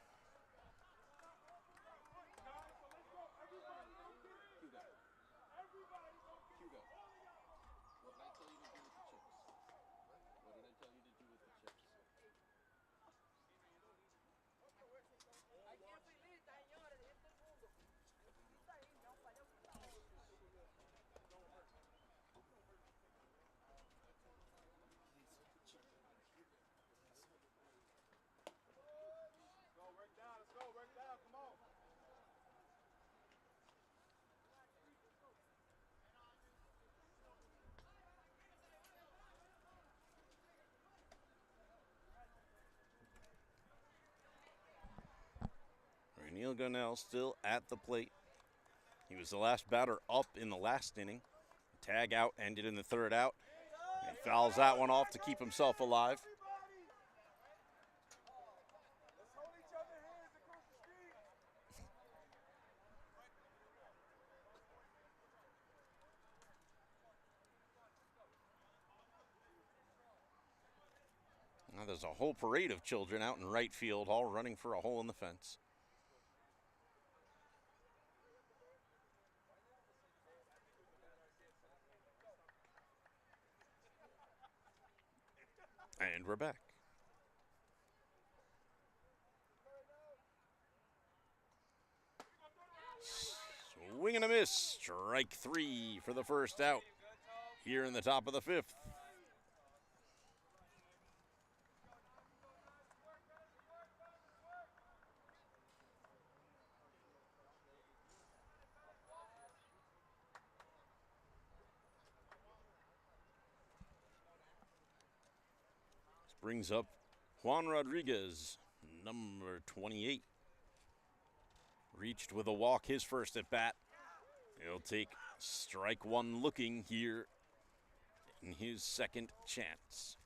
Neil Gunnell still at the plate. He was the last batter up in the last inning. Tag out ended in the third out. He fouls that one off to keep himself alive. Now there's a whole parade of children out in right field, all running for a hole in the fence. And we're back. Swing and a miss. Strike three for the first out here in the top of the fifth. Brings up Juan Rodriguez, number 28. Reached with a walk his first at bat. He'll take Strike one looking here in his second chance.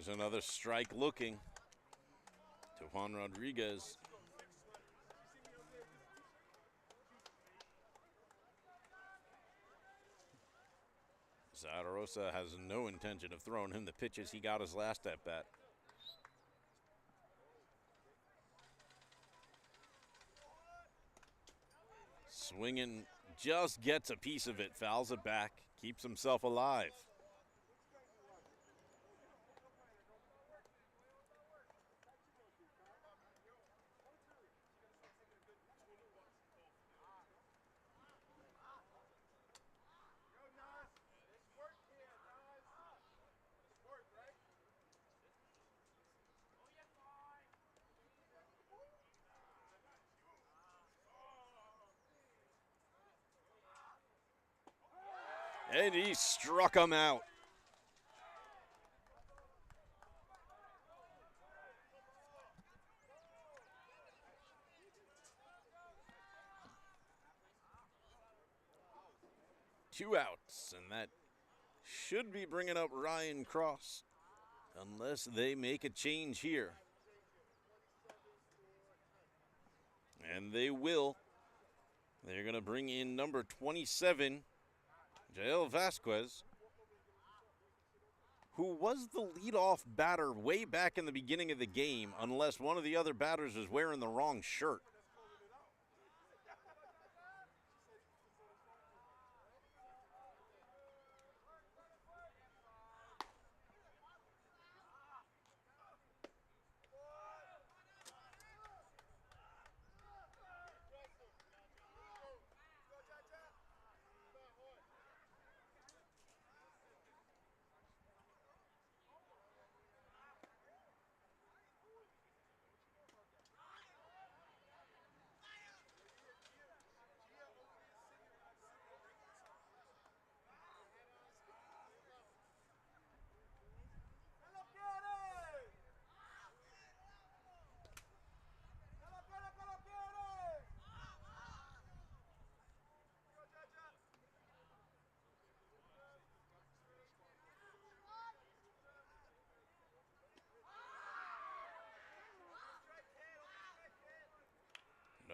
There's another strike looking to Juan Rodriguez. Zadarosa has no intention of throwing him the pitches he got his last at bat. Swinging, just gets a piece of it, fouls it back, keeps himself alive. And he struck him out. Two outs, and that should be bringing up Ryan Cross, unless they make a change here. And they will. They're going to bring in number 27, Jael Vasquez, who was the leadoff batter way back in the beginning of the game, unless one of the other batters was wearing the wrong shirt.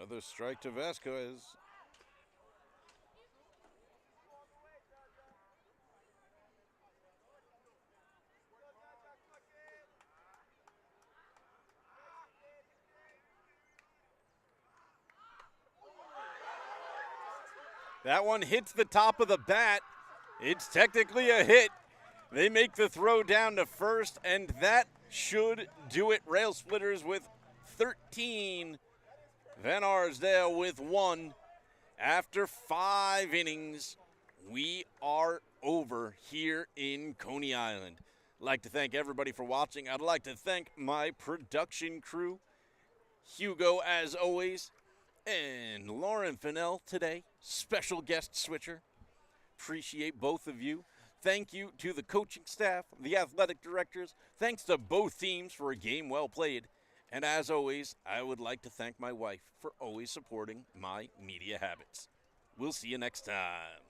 Another strike to Vasquez. That one hits the top of the bat. It's technically a hit. They make the throw down to first, and that should do it. Railsplitters with 13. Van Arsdale with 1. After 5 innings, we are over here in Coney Island. I'd like to thank everybody for watching. I'd like to thank my production crew, Hugo as always, and Lauren Fennell today, special guest switcher. Appreciate both of you. Thank you to the coaching staff, the athletic directors. Thanks to both teams for a game well played. And as always, I would like to thank my wife for always supporting my media habits. We'll see you next time.